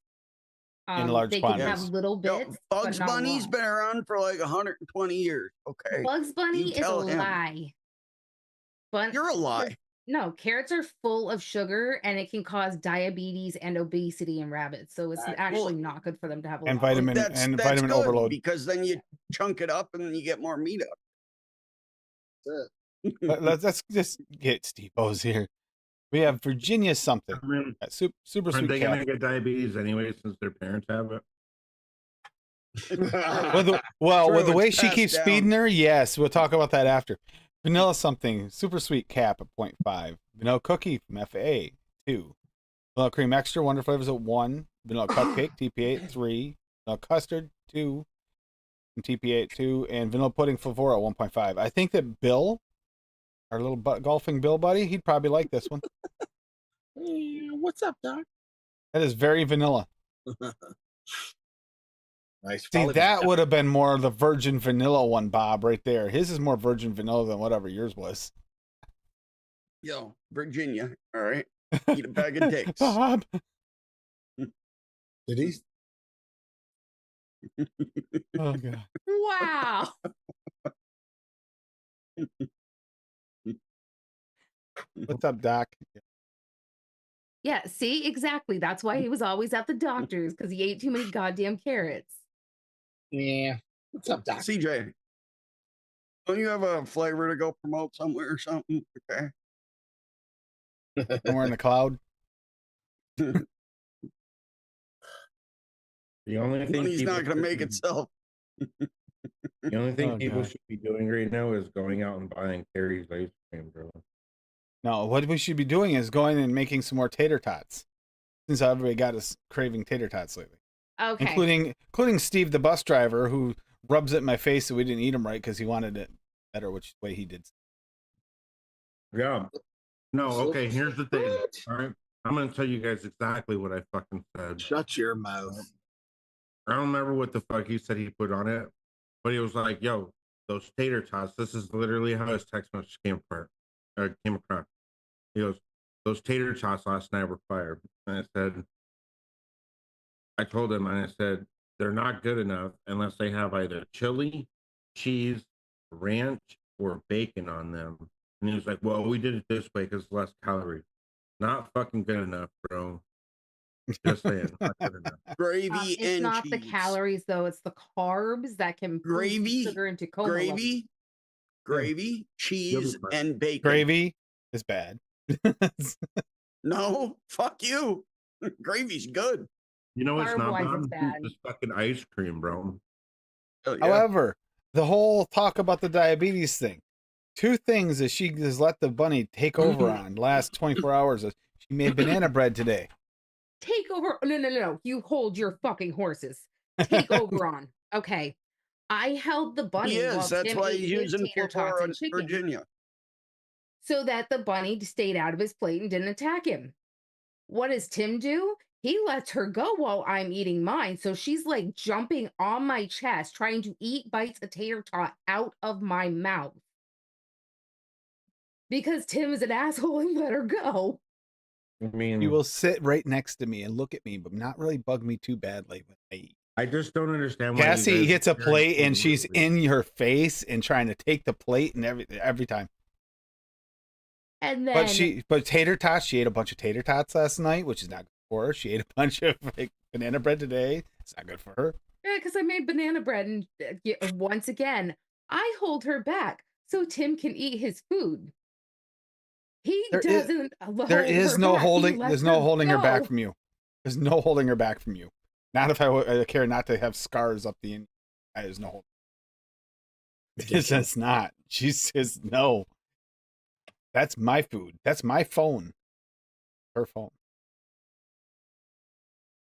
In large they quantities. can have little bits. Bugs Bunny's been around for like 120 years. Okay. Bugs Bunny is a lie. But You're a lie. no, carrots are full of sugar and it can cause diabetes and obesity in rabbits. So it's actually not good for them to have a And lot. vitamin That's vitamin good overload. because then you chunk it up and then you get more meat out. Let's just get Steve O's here. We have Virginia something. I mean, Super aren't sweet they cat. gonna get diabetes anyway since their parents have it? With the way it's she passed keeps down. feeding her, yes, we'll talk about that after. Vanilla something, super sweet cap at 0.5. Vanilla cookie from FA 2. Vanilla cream extra, Wonder Flavors at 1. Vanilla cupcake, TPA at 3. Vanilla custard, 2. And TPA at 2. And vanilla pudding flavor at 1.5. I think that Bill, our little golfing Bill buddy, he'd probably like this one. Hey, what's up, Doc? That is very vanilla. Nice. See, that would have been more of the virgin vanilla one, Bob, right there. His is more virgin vanilla than whatever yours was. Yo, Virginia. All right. Eat a bag of dicks. Bob. Did he? Oh, God. Wow. What's up, Doc? Yeah, see, exactly. That's why he was always at the doctor's because he ate too many goddamn carrots. Yeah. What's up, Doc? CJ, don't you have a flavor to go promote somewhere or something? Okay. Somewhere in the cloud. The only thing Money's people not going to make should- itself. The only thing Oh, people God. should be doing right now is going out and buying Terry's ice cream, bro. No, what we should be doing is going and making some more tater tots. Since everybody got us craving tater tots lately. Okay. Including Steve, the bus driver, who rubs it in my face that we didn't eat them right because he wanted it better, which way he did. Yeah. No, okay, here's the thing. All right. I'm gonna tell you guys exactly what I fucking said. Shut your mouth. I don't remember what the fuck he said he put on it, but he was like, yo, those tater tots, this is literally how his text message came across. He goes, those tater tots last night were fire. And I told him, and I said, they're not good enough unless they have either chili, cheese, ranch, or bacon on them. And he was like, well, we did it this way because less calories. Not fucking good enough, bro. Just saying, not good enough. Gravy It's and not cheese. the calories though; it's the carbs that can boost Gravy, sugar into coma. levels. gravy, cheese, and bacon. Gravy is bad. No, fuck you. Gravy's good. You know what's not Carb-wise, it's bad? bad. This fucking ice cream, bro. Hell yeah. However, the whole talk about the diabetes thing, two things that she has let the bunny take over on last 24 hours is she made banana bread today. Take over. No. You hold your fucking horses. Take over on. Okay. I held the bunny. He is. While That's Tim why ate he's his using tater tots Flora, and chicken, Virginia. so that the bunny stayed out of his plate and didn't attack him. What does Tim do? He lets her go while I'm eating mine. So she's like jumping on my chest, trying to eat bites of tater tot out of my mouth. Because Tim is an asshole and let her go. I mean, She will sit right next to me and look at me, but not really bug me too badly when I eat. I just don't understand why you Cassie guys hits a are very plate and she's overly- in your face and trying to take the plate and every time. And then But tater tots, she ate a bunch of tater tots last night, which is not good for her. She ate a bunch of like, banana bread today. It's not good for her. yeah, because I made banana bread, and once again, I hold her back so Tim can eat his food. He There is- doesn't. There is no holding. There's no holding her back go. from you. There's no holding her back from you. Not if I care not to have scars up the. There's no holding. It's just not. She says no. That's my food. That's my phone. Her phone.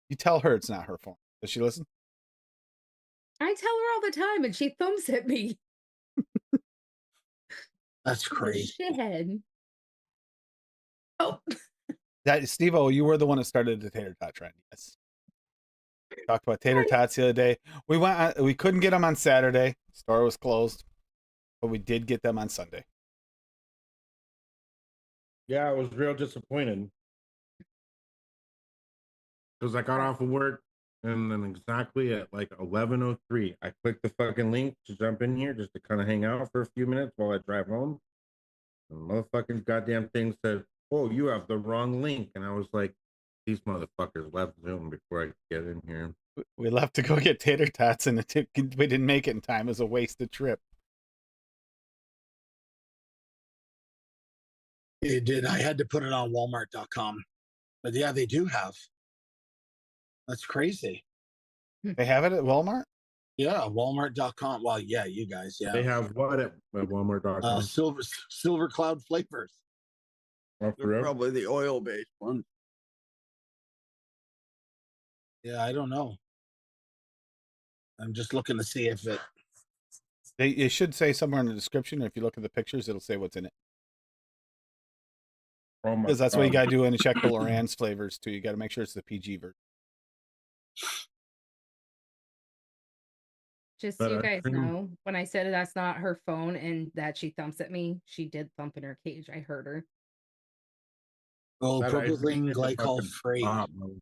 You tell her it's not her phone. Does she listen? I tell her all the time, and she thumps at me. That's crazy. Shithead. Oh, That Steve-O, you were the one that started the tater tot trend. Yes. Talked about tater tots the other day. We couldn't get them on Saturday. Store was closed, but we did get them on Sunday. Yeah, I was real disappointed. Because I got off of work and then exactly at like 11:03, I clicked the fucking link to jump in here just to kind of hang out for a few minutes while I drive home. The motherfucking goddamn thing said, "Oh, you have the wrong link," and I was like, "These motherfuckers left Zoom before I could get in here." We left to go get tater tots, and we didn't make it in time. It was a wasted trip. It did. I had to put it on Walmart.com, but yeah, they do have. That's crazy. They have it at Walmart? Yeah, Walmart.com. Well, yeah, you guys, yeah. They have what at Walmart.com? Silver Cloud flavors. Oh, for They're real? probably the oil-based ones. Yeah, I don't know. I'm just looking to see if it. It should say somewhere in the description, or if you look at the pictures, it'll say what's in it. Oh my Because that's what you God. got to do when you check the Loran's flavors, too. You got to make sure it's the PG version. Just But so you I guys think- know, when I said that's not her phone and that she thumps at me, she did thump in her cage. I heard her. Oh, But I propylene think it's a glycol fucking free. bot mode.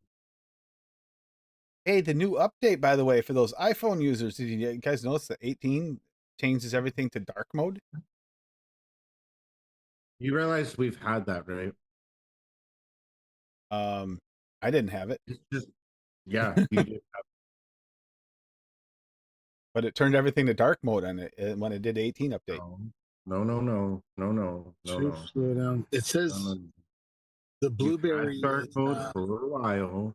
Hey, the new update, by the way, for those iPhone users, did you guys notice that 18 changes everything to dark mode? You realize we've had that, right? I didn't have it, It's just, yeah, you did have. but it turned everything to dark mode on it when it did 18 update. No. Slow down. It says the blueberry. You've had dark mode for a while.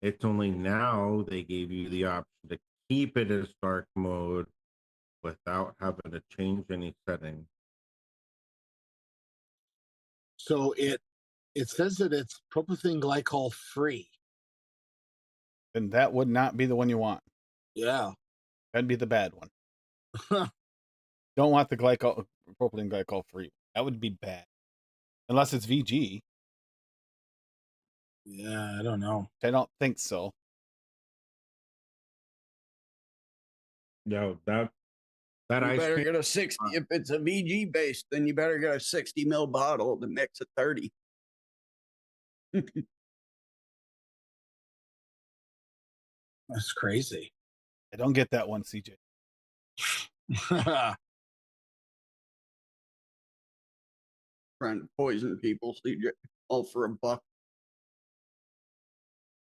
It's only now they gave you the option to keep it as dark mode without having to change any settings. So it says that it's propylene glycol free. And that would not be the one you want. Yeah. That'd be the bad one. Don't want the propylene glycol free. That would be bad. Unless it's VG. Yeah, I don't know. I don't think so. Yo, that You ice better cream. get a 60. If it's a VG based, then you better get a 60 ml bottle to mix at 30. That's crazy. I don't get that one, CJ. Trying to poison people, CJ, all for a buck.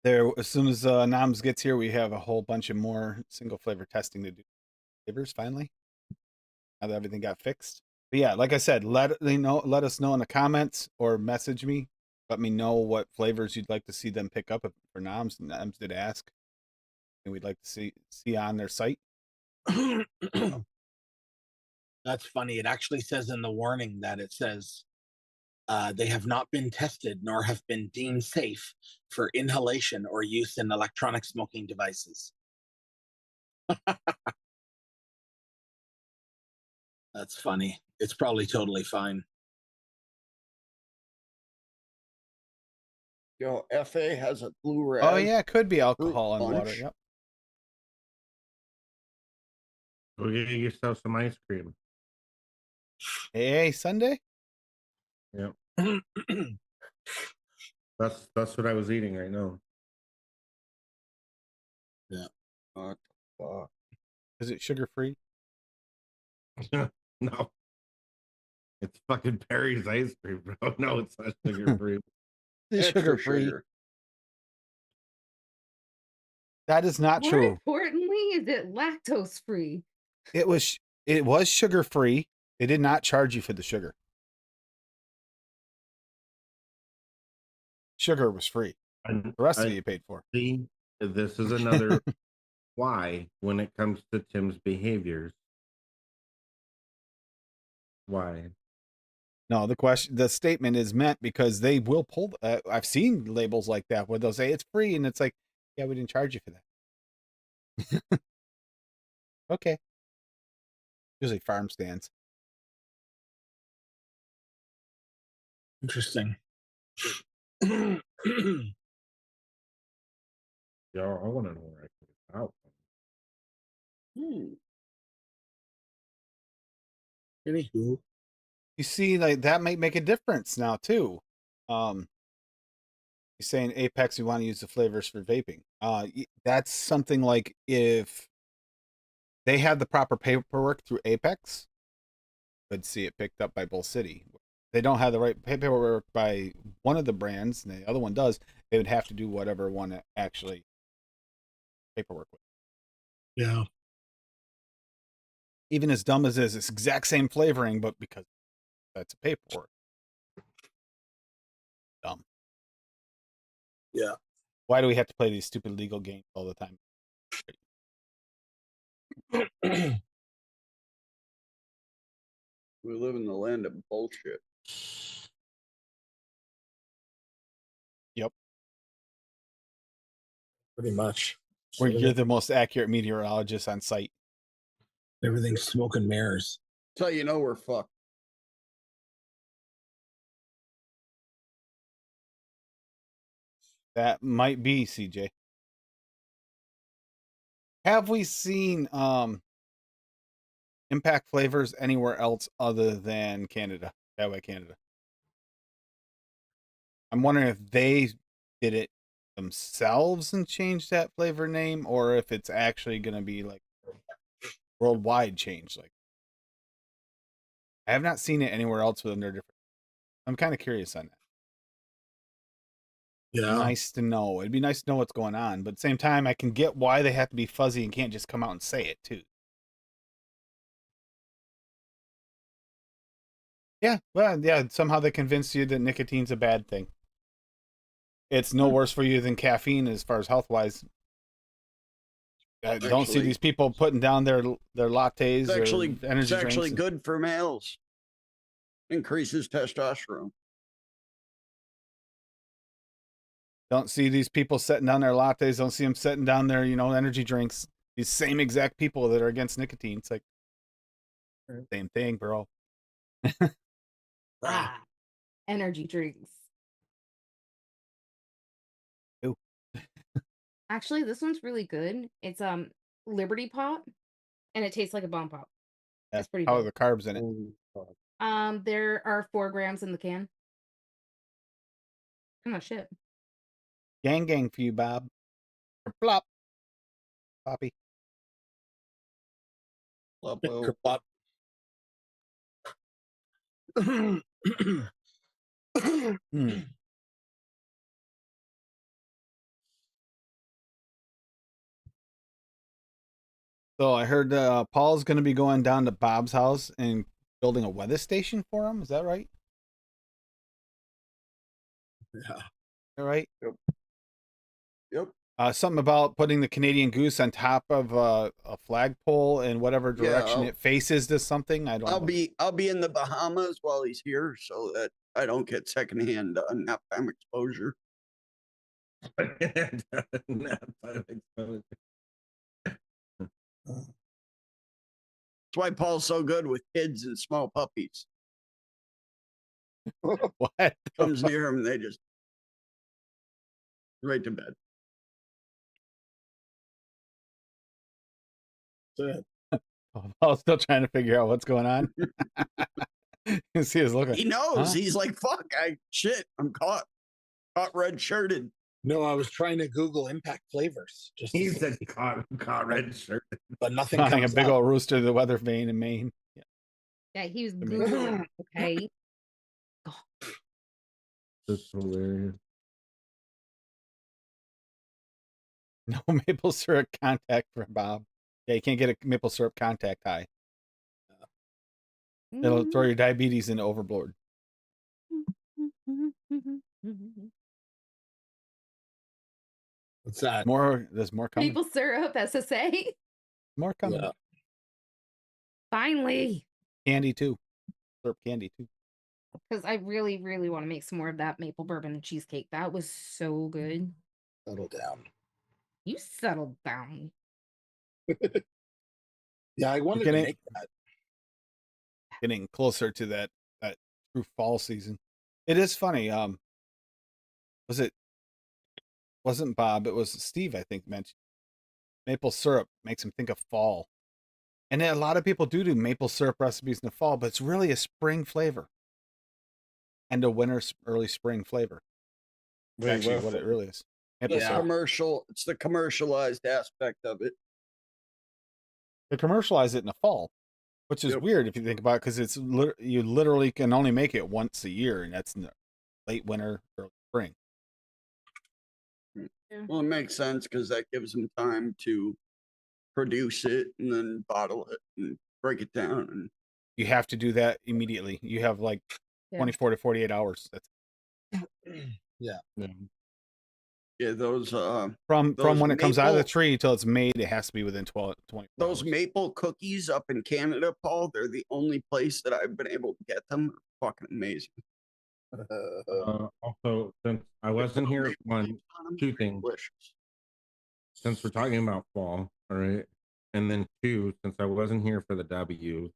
There, as soon as Noms gets here, we have a whole bunch of more single flavor testing to do. Flavors finally. Now that everything got fixed. But yeah, like I said, let us know in the comments or message me. Let me know what flavors you'd like to see them pick up for Noms. Noms did ask, and we'd like to see on their site. That's funny. It actually says in the warning that it says they have not been tested nor have been deemed safe for inhalation or use in electronic smoking devices. That's funny. It's probably totally fine. Yo, FA has a blue red. Oh yeah, it could be alcohol and water. punch. Yep. Go get yourself some ice cream. Hey, Sunday. Yep. That's what I was eating right now. Yeah. What the fuck? Is it sugar free? No. It's fucking Perry's ice cream, bro. No, it's not sugar free. It's Extra sugar free. sugar. That is not More true. importantly, is it lactose free? It was sugar free. They did not charge you for the sugar. Sugar was free. The rest of it you paid for. See, this is another why when it comes to Tim's behaviors. Why? No, the statement is meant because they will pull. I've seen labels like that where they'll say it's free, and it's like, yeah, we didn't charge you for that. Okay. Usually farm stands. Interesting. Yo, I want to know where I can get out. Anywho. You see, like that might make a difference now too. You're saying Apex, you want to use the flavors for vaping. That's something like if they have the proper paperwork through Apex, could see it picked up by Bull City. They don't have the right paperwork by one of the brands, and the other one does. They would have to do whatever one actually paperwork with. Yeah. Even as dumb as it is, it's exact same flavoring, but because that's a paperwork. Dumb. Yeah. Why do we have to play these stupid legal games all the time? We live in the land of bullshit. Yep. Pretty much. Where you're the most accurate meteorologist on site. Everything's smoke and mirrors. So you know we're fucked. That might be, CJ. Have we seen impact flavors anywhere else other than Canada? That way, Canada. I'm wondering if they did it themselves and changed that flavor name, or if it's actually going to be like worldwide change. Like, I have not seen it anywhere else with under different. I'm kind of curious on that. Yeah. Nice to know. It'd be nice to know what's going on, but at the same time, I can get why they have to be fuzzy and can't just come out and say it too. Yeah, well, yeah. Somehow they convinced you that nicotine's a bad thing. It's no worse for you than caffeine as far as health wise. I don't see these people putting down their lattes or energy it's actually drinks. good for males. Increases testosterone. Don't see these people setting down their lattes. Don't see them setting down their, energy drinks. These same exact people that are against nicotine. It's like, same thing, bro. Ah, energy drinks. Ew. Actually, this one's really good. It's Liberty Pop, and it tastes like a bomb pop. That's pretty how are good. the carbs in it? There are 4 grams in the can. Oh shit. Gang for you, Bob. Plop. Poppy. Plop. So I heard Paul's going to be going down to Bob's house and building a weather station for him. Is that right? Yeah. All right. Yep. Something about putting the Canadian goose on top of a flagpole in whatever direction it faces to something. I don't know. I'll be in the Bahamas while he's here so that I don't get secondhand napalm exposure. That's why Paul's so good with kids and small puppies. What? Comes near him, they just right to bed. Paul's still trying to figure out what's going on. You see his look. He knows. Huh? He's like, fuck, I'm caught red shirted. No, I was trying to Google impact flavors. Just He said caught red shirt, but nothing Finding a comes big up. old rooster to the weather vane in Maine. Yeah. Yeah, he was Googling. Okay. That's hilarious. No maple syrup contact for Bob. Yeah, you can't get a maple syrup contact high. It'll throw your diabetes into overboard. What's that? There's more coming. Maple syrup, SSA. More coming. Yeah. Finally. Candy too. Syrup candy too. Because I really, really want to make some more of that maple bourbon and cheesecake. That was so good. Settle down. You settled down. Yeah, I wanted to make that. Getting closer to that true fall season. It is funny. Wasn't Bob, it was Steve, I think, mentioned maple syrup makes him think of fall. And a lot of people do maple syrup recipes in the fall, but it's really a spring flavor. And a winter, early spring flavor. That's actually what it really is. Maple syrup. It's the commercialized aspect of it. They commercialize it in the fall. which is Yep. weird if you think about it, because you literally can only make it once a year, and that's in the late winter or spring. Well, it makes sense because that gives them time to produce it and then bottle it and break it down. And You have to do that immediately. You have like Yeah. 24 to 48 hours. That's Yeah. yeah, those from Those when it comes out of the maple- tree till it's made. It has to be within 12 24 those hours. maple cookies up in Canada, Paul. They're the only place that I've been able to get them. They're fucking amazing. Also, since I wasn't here, one, two things. Delicious. Since we're talking about fall, all right, and then two, since I wasn't here for the W,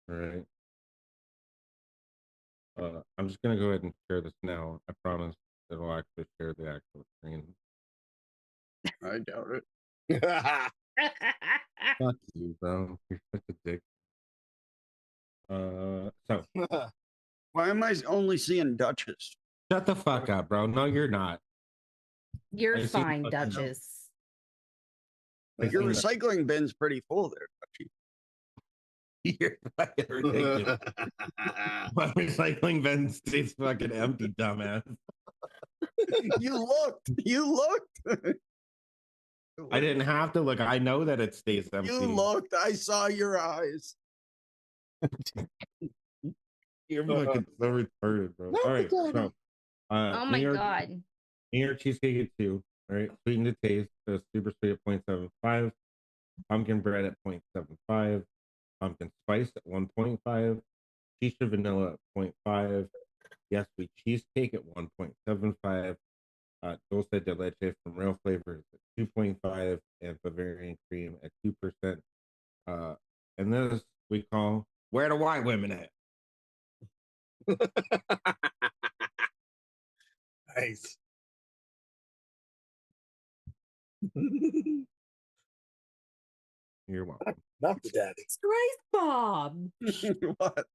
all right. I'm just gonna go ahead and share this now. I promise it'll actually share the actual screen. I doubt it. Fuck you, bro. You're such a dick. So Why am I only seeing Duchess? shut the fuck up, bro. No, you're not. You're I see fine, fucking- Duchess. Your recycling bin's pretty full there, Dutchie. You're fucking ridiculous. My recycling bin stays fucking empty, dumbass. You looked. You looked. I didn't have to look. I know that it stays empty. You looked. I saw your eyes. You're fucking so retarded, bro. All right, so Oh my god. New York cheesecake at 2. All right, sweetened to taste, super sweet at 0.75, pumpkin bread at 0.75, pumpkin spice at 1.5, Shisha vanilla at 0.5, yes sweet cheesecake at 1.75, dulce de leche from Real Flavors at 2.5, and Bavarian cream at 2%. And this we call Where the White Women At? Nice. You're welcome. Not the daddy. Christ, Bob. What?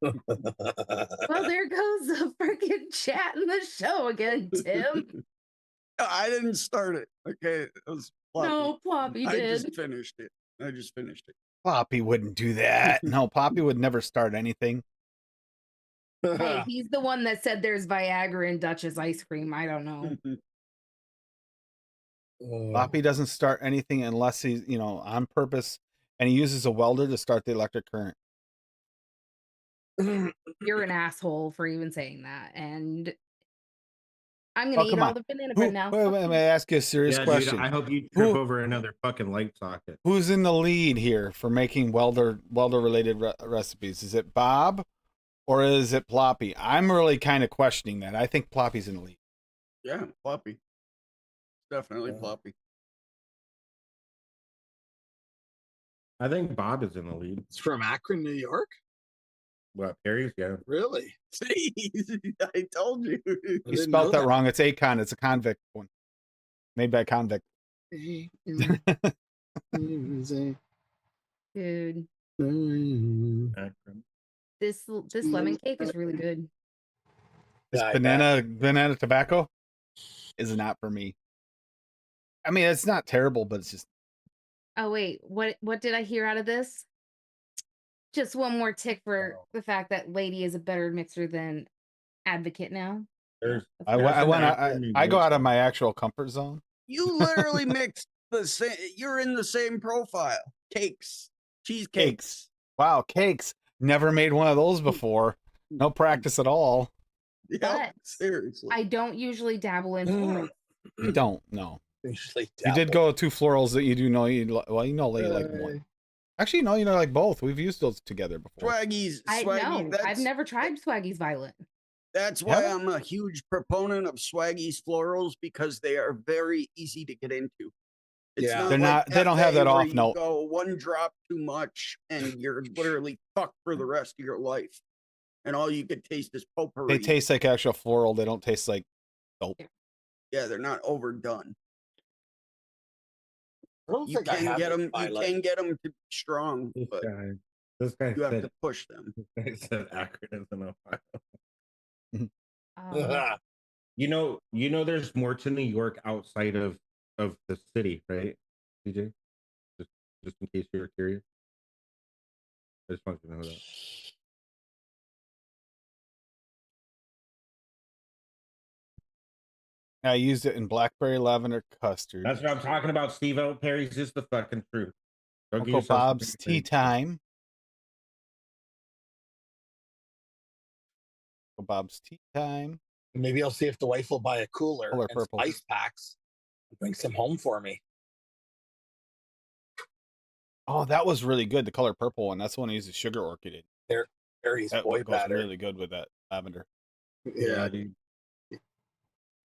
Well, there goes the freaking chat in the show again, Tim. I didn't start it. Okay, it was Floppy. No, Ploppy I did. just finished it. I just finished it. Poppy wouldn't do that. No, Poppy would never start anything. Hey, he's the one that said there's Viagra in Dutch's ice cream. I don't know. Poppy doesn't start anything unless he's, on purpose, and he uses a welder to start the electric current. You're an asshole for even saying that. And I'm gonna eat come all on. the banana bread now. Wait, let me ask you a serious Yeah, question. dude, I hope you trip over another fucking light socket. Who's in the lead here for making welder related recipes? Is it Bob or is it Ploppy? I'm really kind of questioning that. I think Ploppy's in the lead. Yeah, Floppy. Definitely Floppy. I think Bob is in the lead. It's from Akron, New York? What, Perry's? Yeah. Really? See, I told you. You didn't spelled know that that. wrong. It's Akon. It's a convict one. Made by a convict. Dude. Akron. This lemon cake is really good. This Yeah, I bet. banana tobacco is not for me. I mean, it's not terrible, but it's just Oh wait, what did I hear out of this? Just one more tick for the fact that Lady is a better mixer than Advocate now. There's, I go out of my actual comfort zone. You literally mixed the same. You're in the same profile. Cakes, cheesecakes. Wow, cakes. Never made one of those before. No practice at all. Yep, But seriously. I don't usually dabble in florals. You don't. No. Usually You did dabble. go 2 florals that you do know. Lady like one. Actually, no, like both. We've used those together before. Swaggy's. I Swaggy. know. I've never tried Swaggy's Violet. That's why Haven't? I'm a huge proponent of Swaggy's florals because they are very easy to get into. It's Yeah. They're like not- they don't have FA that where off you note. Go one drop too much and you're literally fucked for the rest of your life. And all you could taste is potpourri. They taste like actual floral. They don't taste like dope. Yeah, they're not overdone. I don't You think I can have get it them. You Violet. can get them to be strong, but This guy you have said, to push them. this guy said Akron is in Ohio. Um, You know, there's more to New York outside of the city, right, CJ? just in case you were curious. I just wanted to know that. I used it in blackberry lavender custard. That's what I'm talking about, Steve-O. Perry's just the fucking truth. Don't get Uncle yourself some Bob's Perry. tea time. Uncle Bob's tea time. Maybe I'll see if the wife will buy a cooler Color and some purple. ice packs and bring some home for me. Oh, that was really good. The color purple one. That's the one I used the sugar orchid in. Perry's That boy goes batter. really good with that lavender. Yeah, dude.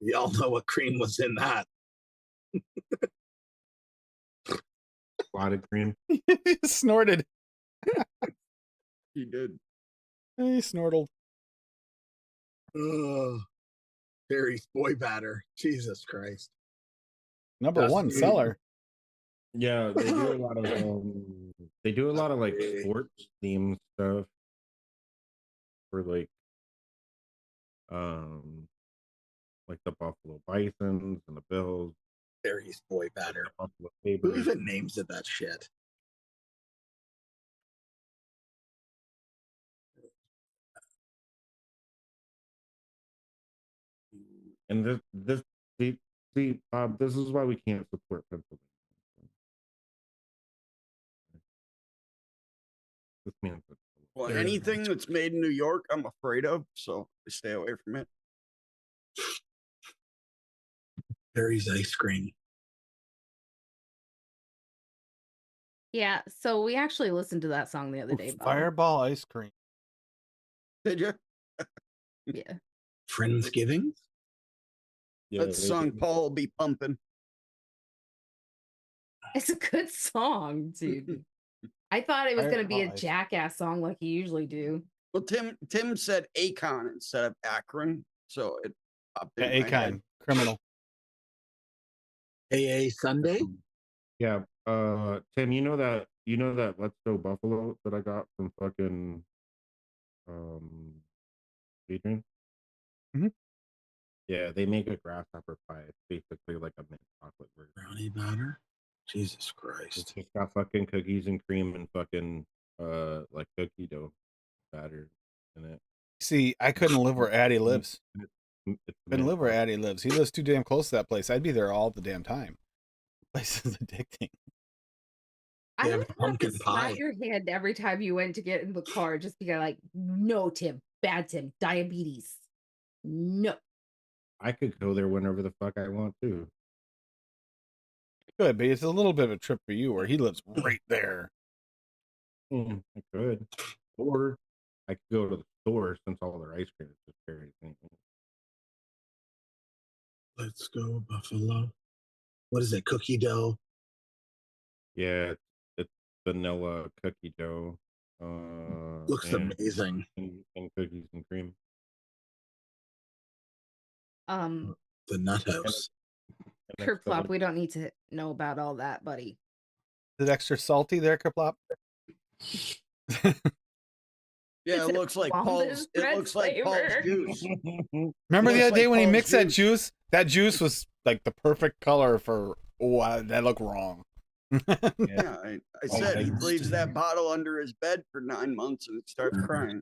y'all know what cream was in that. Clotted cream. He snorted. He did. He snortled. Ugh. Perry's boy batter. Jesus Christ. Number That's one me. seller. Yeah, they do a lot of like Okay. sports themed stuff for like the Buffalo Bisons and the Bills. Perry's boy batter. The Buffalo Who Sabres. even names it that shit? And see, Bob, this is why we can't support Pennsylvania. This man's Well, There- anything that's made in New York, I'm afraid of, so I stay away from it. Perry's ice cream. Yeah, so we actually listened to that song the other day, Bob. Fireball ice cream. Did you? Yeah. Friendsgiving? yeah, That song Paul will be pumping. It's a good song, dude. I thought it was going to be a Fireball ice- Jackass song like you usually do. Well, Tim said Akon instead of Akron, so it popped in Yeah, my head. Akon. Criminal. AA Sunday? Yeah, Tim, you know that Let's Go Buffalo that I got from fucking Adrian? Mhm. Yeah, they make a grasshopper pie. It's basically like a mint chocolate version. Brownie batter? Jesus It's Christ. just got fucking cookies and cream and fucking like cookie dough batter in it. See, I couldn't live where Addie lives. It's Couldn't mint live where chocolate. Addie lives. He lives too damn close to that place. I'd be there all the damn time. The place is addicting. They I have would have pumpkin to pie. slap your hand every time you went to get in the car just because, like, no, Tim, bad Tim, diabetes. No. I could go there whenever the fuck I want to. Good, but it's a little bit of a trip for you where he lives right there. I could. Or I could go to the store since all their ice cream is just very Let's go, Buffalo. What is it? Cookie dough? Yeah, it's vanilla cookie dough. Looks and, amazing. and cookies and cream. The Nut House. And that's the Kerplop, one- we don't need to know about all that, buddy. Is it extra salty there, Kerplop? Yeah, Is it it looks like Bombas Paul's. It red looks like Paul's flavor? juice. Remember the Looks other day like when he Paul's mixed that juice. juice? That juice was like the perfect color for. Oh, that looked wrong. Yeah, I said he leaves that bottle under his bed for 9 months and starts crying.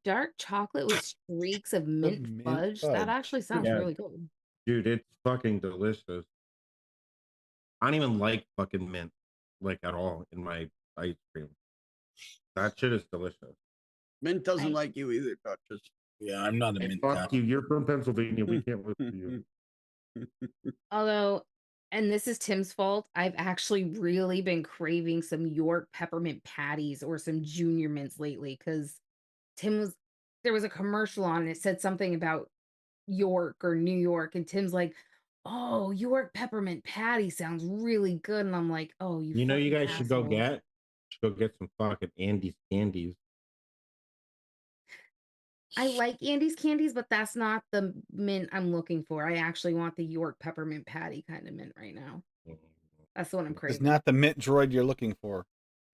Dark chocolate with streaks of mint mint fudge. fudge. That actually sounds Yeah. really good. Dude, it's fucking delicious. I don't even like fucking mint, like at all, in my ice cream. That shit is delicious. Mint doesn't Nice. like you either, Duchess. Yeah, I'm not a Hey, mint fuck guy. you. You're from Pennsylvania. We can't listen to you. Although, and this is Tim's fault, I've actually really been craving some York peppermint patties or some junior mints lately because there was a commercial on and it said something about York or New York, and Tim's like, "Oh, York peppermint patty sounds really good," and I'm like, "Oh, you You fucking guys should go assholes." get some fucking Andy's candies. I like Andy's candies, but that's not the mint I'm looking for. I actually want the York peppermint patty kind of mint right now. That's the one I'm It's craving. not the mint droid you're looking for.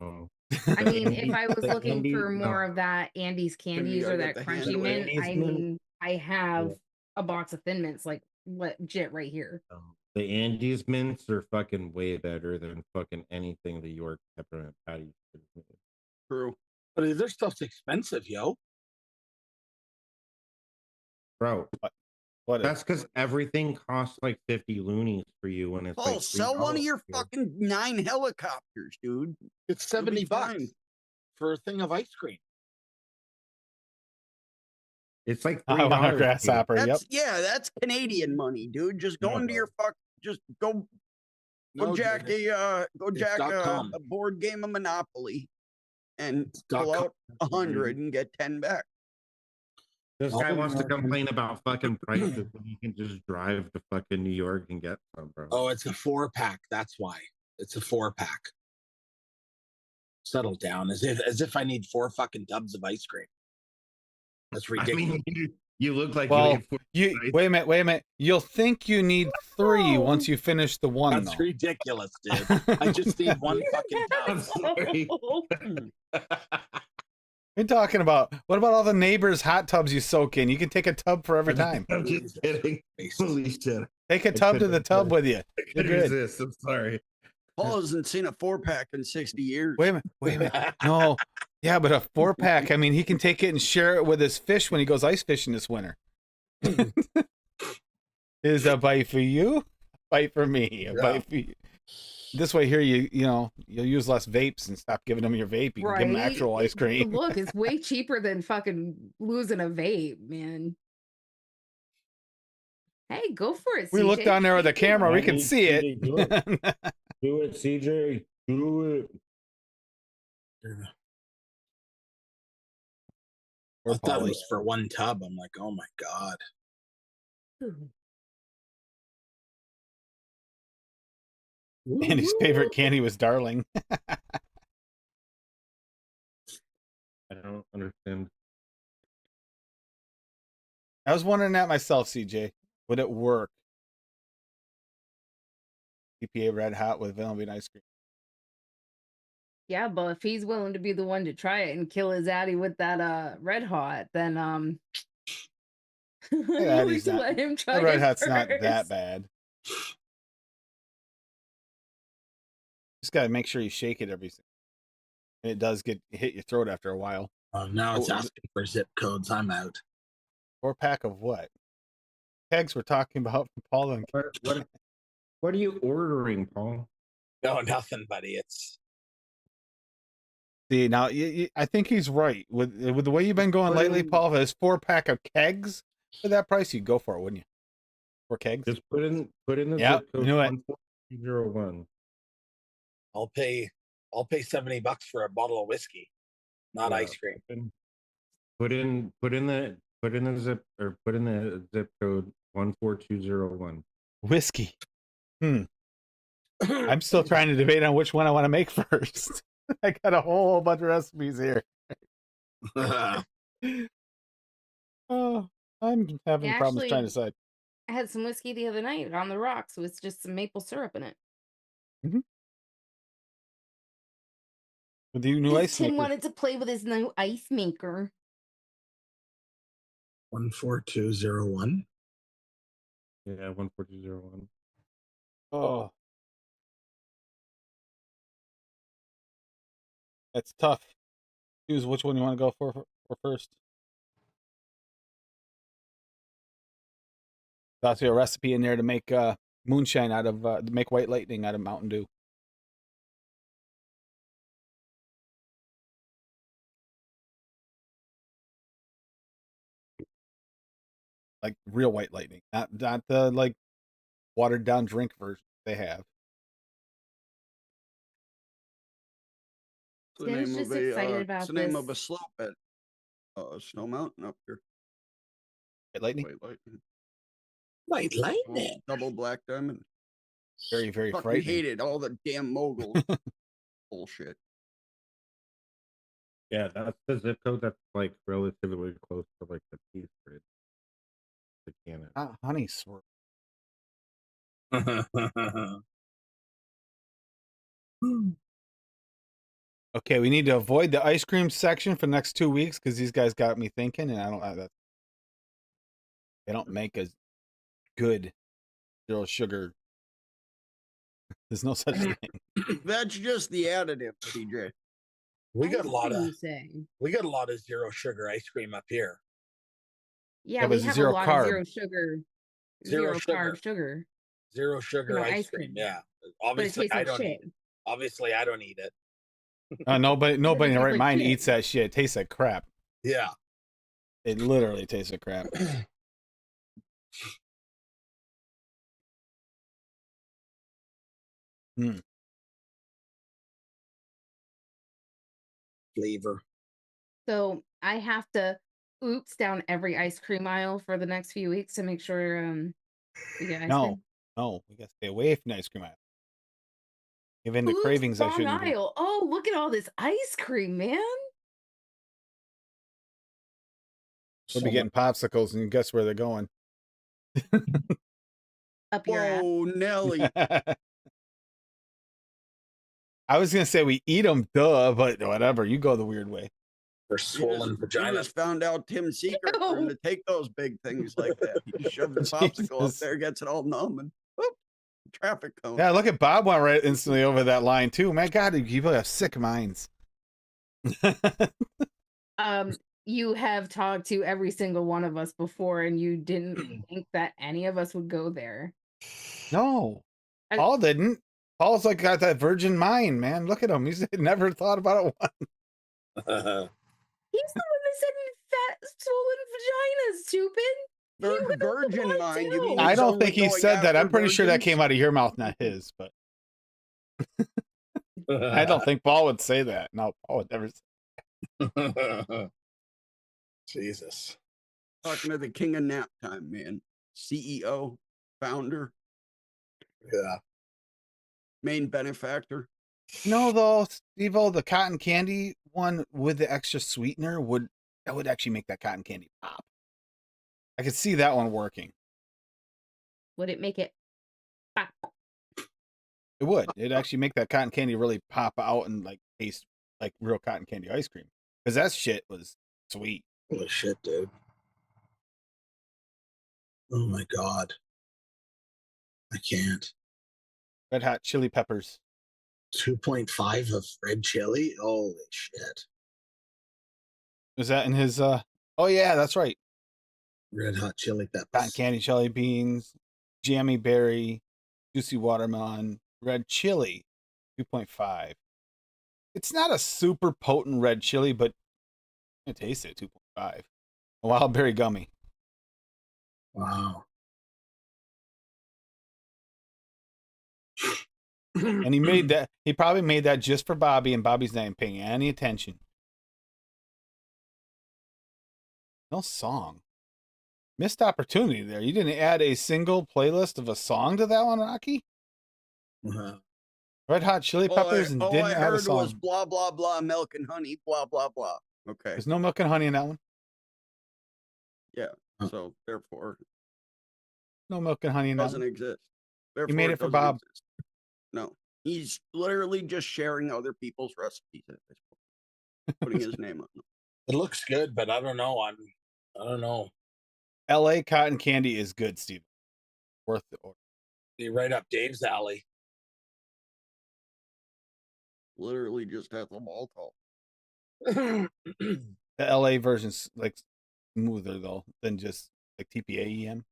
Oh. I mean, if I was The looking Andy- for more no. of that Andy's candies gotta or get that the crunchy handle mint, Andy's I mint. mean, I have a box of Thin Mints. Like, legit right here. The Andes mints are fucking way better than fucking anything the York peppermint patty could have made. True. But their stuff's expensive, yo. Bro, What is that's because everything costs like 50 loonies for you when it's Paul, like sell one of $3 your here. fucking 9 helicopters, dude. It's You'll be $70 fine. for a thing of ice cream. It's like I want a $3. grasshopper. Yep. That's Canadian money, dude. Just go No, into your just go No, jack dude, .com. a board game of Monopoly and It's pull .com. out 100 and get 10 back. This All guy wants to American- complain about fucking prices when you can just drive to fucking New York and get some, bro. Oh, it's a 4-pack. That's why. It's a 4-pack. Settle down. As if I need 4 fucking tubs of ice cream. That's I ridiculous. mean, you look like Well, you ate 4 nights. wait a minute. You'll think you need 3 No. once you finish the one. That's ridiculous, dude. I just need 1 fucking I'm tub. sorry. You're talking about what about all the neighbors' hot tubs you soak in? You can take a tub for every time. I'm just kidding. Holy shit. Take a tub to the tub with you. I You're couldn't good. resist. I'm sorry. Paul hasn't seen a 4-pack in 60 years. Wait a minute. No. Yeah, but a 4-pack, I mean, he can take it and share it with his fish when he goes ice fishing this winter. Is a bite for you, a bite for me, a bite for you. This way here, you'll use less vapes and stop giving them your vape. You can give them actual ice cream. Look, it's way cheaper than fucking losing a vape, man. Hey, go for it, We CJ. look down there with the camera, we can see it. CJ, do it. Do it, CJ. Do it. I thought it was for 1 tub. I'm like, oh my god. Andy's favorite candy was Darling. I don't understand. I was wondering that myself, CJ. Would it work? EPA Red Hot with vanilla bean ice cream. Yeah, but if he's willing to be the one to try it and kill his addy with that red hot, then we should let him try The Red it Hot's not that first. bad. Just gotta make sure you shake it every. And it does hit your throat after a while. Now it's Oh, asking for zip codes. I'm out. 4-pack of what? Kegs we're talking about from Paul and What are you ordering, Paul? No, nothing, buddy. It's See, now I think he's right with the way you've been going lately, Paul. If it's 4-pack of kegs for that price, you'd go for it, wouldn't you? 4 kegs. Just put in the Yep, zip code knew it. 14201. I'll pay $70 for a bottle of whiskey, not Yeah. ice cream. Put in the zip code 14201. Whiskey. I'm still trying to debate on which one I want to make first. I got a whole bunch of recipes here. Oh, I'm having Yeah, problems trying to actually- decide. I had some whiskey the other night on the rocks with just some maple syrup in it. With the new ice Tim maker. wanted to play with his new ice maker. 14201. Yeah, 14201. Oh, that's tough. Choose which one you want to go for first. There's also a recipe in there to make moonshine out of to make white lightning out of Mountain Dew. Like real white lightning, not the like watered down drink version they have. It's the Tim's name just of a, excited it's about the name of a this. slope at Snow Mountain up here. White lightning, White lightning. White lightning. Double black diamond. very very Fucking frightening. hated all the damn moguls. Bullshit. Yeah, that's the zip code that's like relatively close to like the Peace Bridge. The Canada. Honey swirl. Okay, we need to avoid the ice cream section for the next 2 weeks because these guys got me thinking, and I don't. They don't make as good zero sugar. There's no such thing. That's just the additive, TJ. We got a lot Ice cream, of you say? zero sugar ice cream up here. Yeah, Yeah, we but it's have a zero lot carb. of zero sugar, Zero carb sugar. Zero sugar ice ice cream. cream. Yeah. But it Obviously, tastes I like don't shit. eat it. Obviously, I don't eat it. Nobody in the tastes right like mind shit. eats that shit. It tastes like crap. Yeah. It literally tastes like crap. Hmm. Flavor. So I have to oops down every ice cream aisle for the next few weeks to make sure we get ice No, cream. no, we gotta stay away from the ice cream aisle. Give in to Oops, cravings I wrong shouldn't do. aisle. Oh, look at all this ice cream, man. We'll be getting popsicles, and guess where they're going? Up your ass. Whoa, Nelly. I was gonna say we eat them, duh, but whatever. You go the weird way. For swollen You vagina. just found out Tim's secret for him to take those big things like that. He just shoved the popsicle up Jesus. there, gets it all numb, and whoop, traffic cone. Yeah, look at Bob went right instantly over that line too. My God, people have sick minds. You have talked to every single one of us before, and you didn't think that any of us would go there. No, Paul didn't. Paul's like got that virgin mind, man. Look at him. He's never thought about it once. He's the one that said fat, swollen vagina, stupid. He was the Virgin one mind, you too. mean I he's don't only think he going said that. I'm after pretty sure that virgins? came out of your mouth, not his. But I don't think Paul would say that. No, Paul would never say. Jesus. Talking to the king of nap time, man. CEO, founder, Yeah. main benefactor. No, though, Steve-O, the cotton candy one with the extra sweetener would actually make that cotton candy pop. I could see that one working. Would it make it pop? It would. It'd actually make that cotton candy really pop out and like taste like real cotton candy ice cream. Because that shit was sweet. Holy shit, dude. Oh my God. I can't. Red Hot Chili Peppers. 2.5 of red chili? Holy shit. Was that in his oh yeah, that's right. Red hot chili Cotton peppers. candy, jelly beans, jammy berry, juicy watermelon, red chili, 2.5. It's not a super potent red chili, but it tastes it 2.5. A wild berry gummy. Wow. And he made that. He probably made that just for Bobby, and Bobby's not even paying any attention. No song. Missed opportunity there. You didn't add a single playlist of a song to that one, Rocky? Uh-huh. Red Hot Chili Peppers and didn't I add a heard song. was blah, blah, blah, milk and honey, blah, blah, blah. Okay. There's no milk and honey in that one. Yeah. So, therefore, No milk and honey in that doesn't one. exist. He Therefore, made it for doesn't Bob. exist. No. He's literally just sharing other people's recipes at this point. Putting his name on them. It looks good, but I don't know. I don't know. LA cotton candy is good, Steve. Worth the order. You're right up Dave's alley. Literally just has a malt all. The LA version's like smoother though than just like TPA-EM.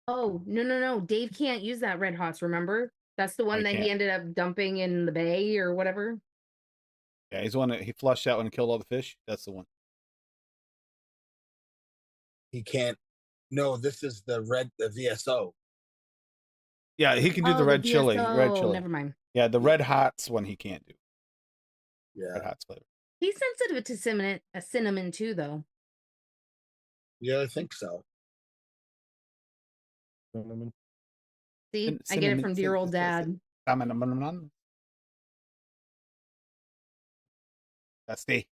Oh, no. Dave can't use that Red Hots, remember? That's the one he that he can't. ended up dumping in the bay or whatever. Yeah, he's the one that he flushed out and killed all the fish. That's the one. He can't. No, this is the VSO. Yeah, he can do the red chili. Red VSO. chili. Never mind. Yeah, the red hots one he can't do. Yeah. Red hots flavor. He's sensitive to cinnamon too, though. Yeah, I think so. Cinnamon. See, I get it from dear old dad. That's the.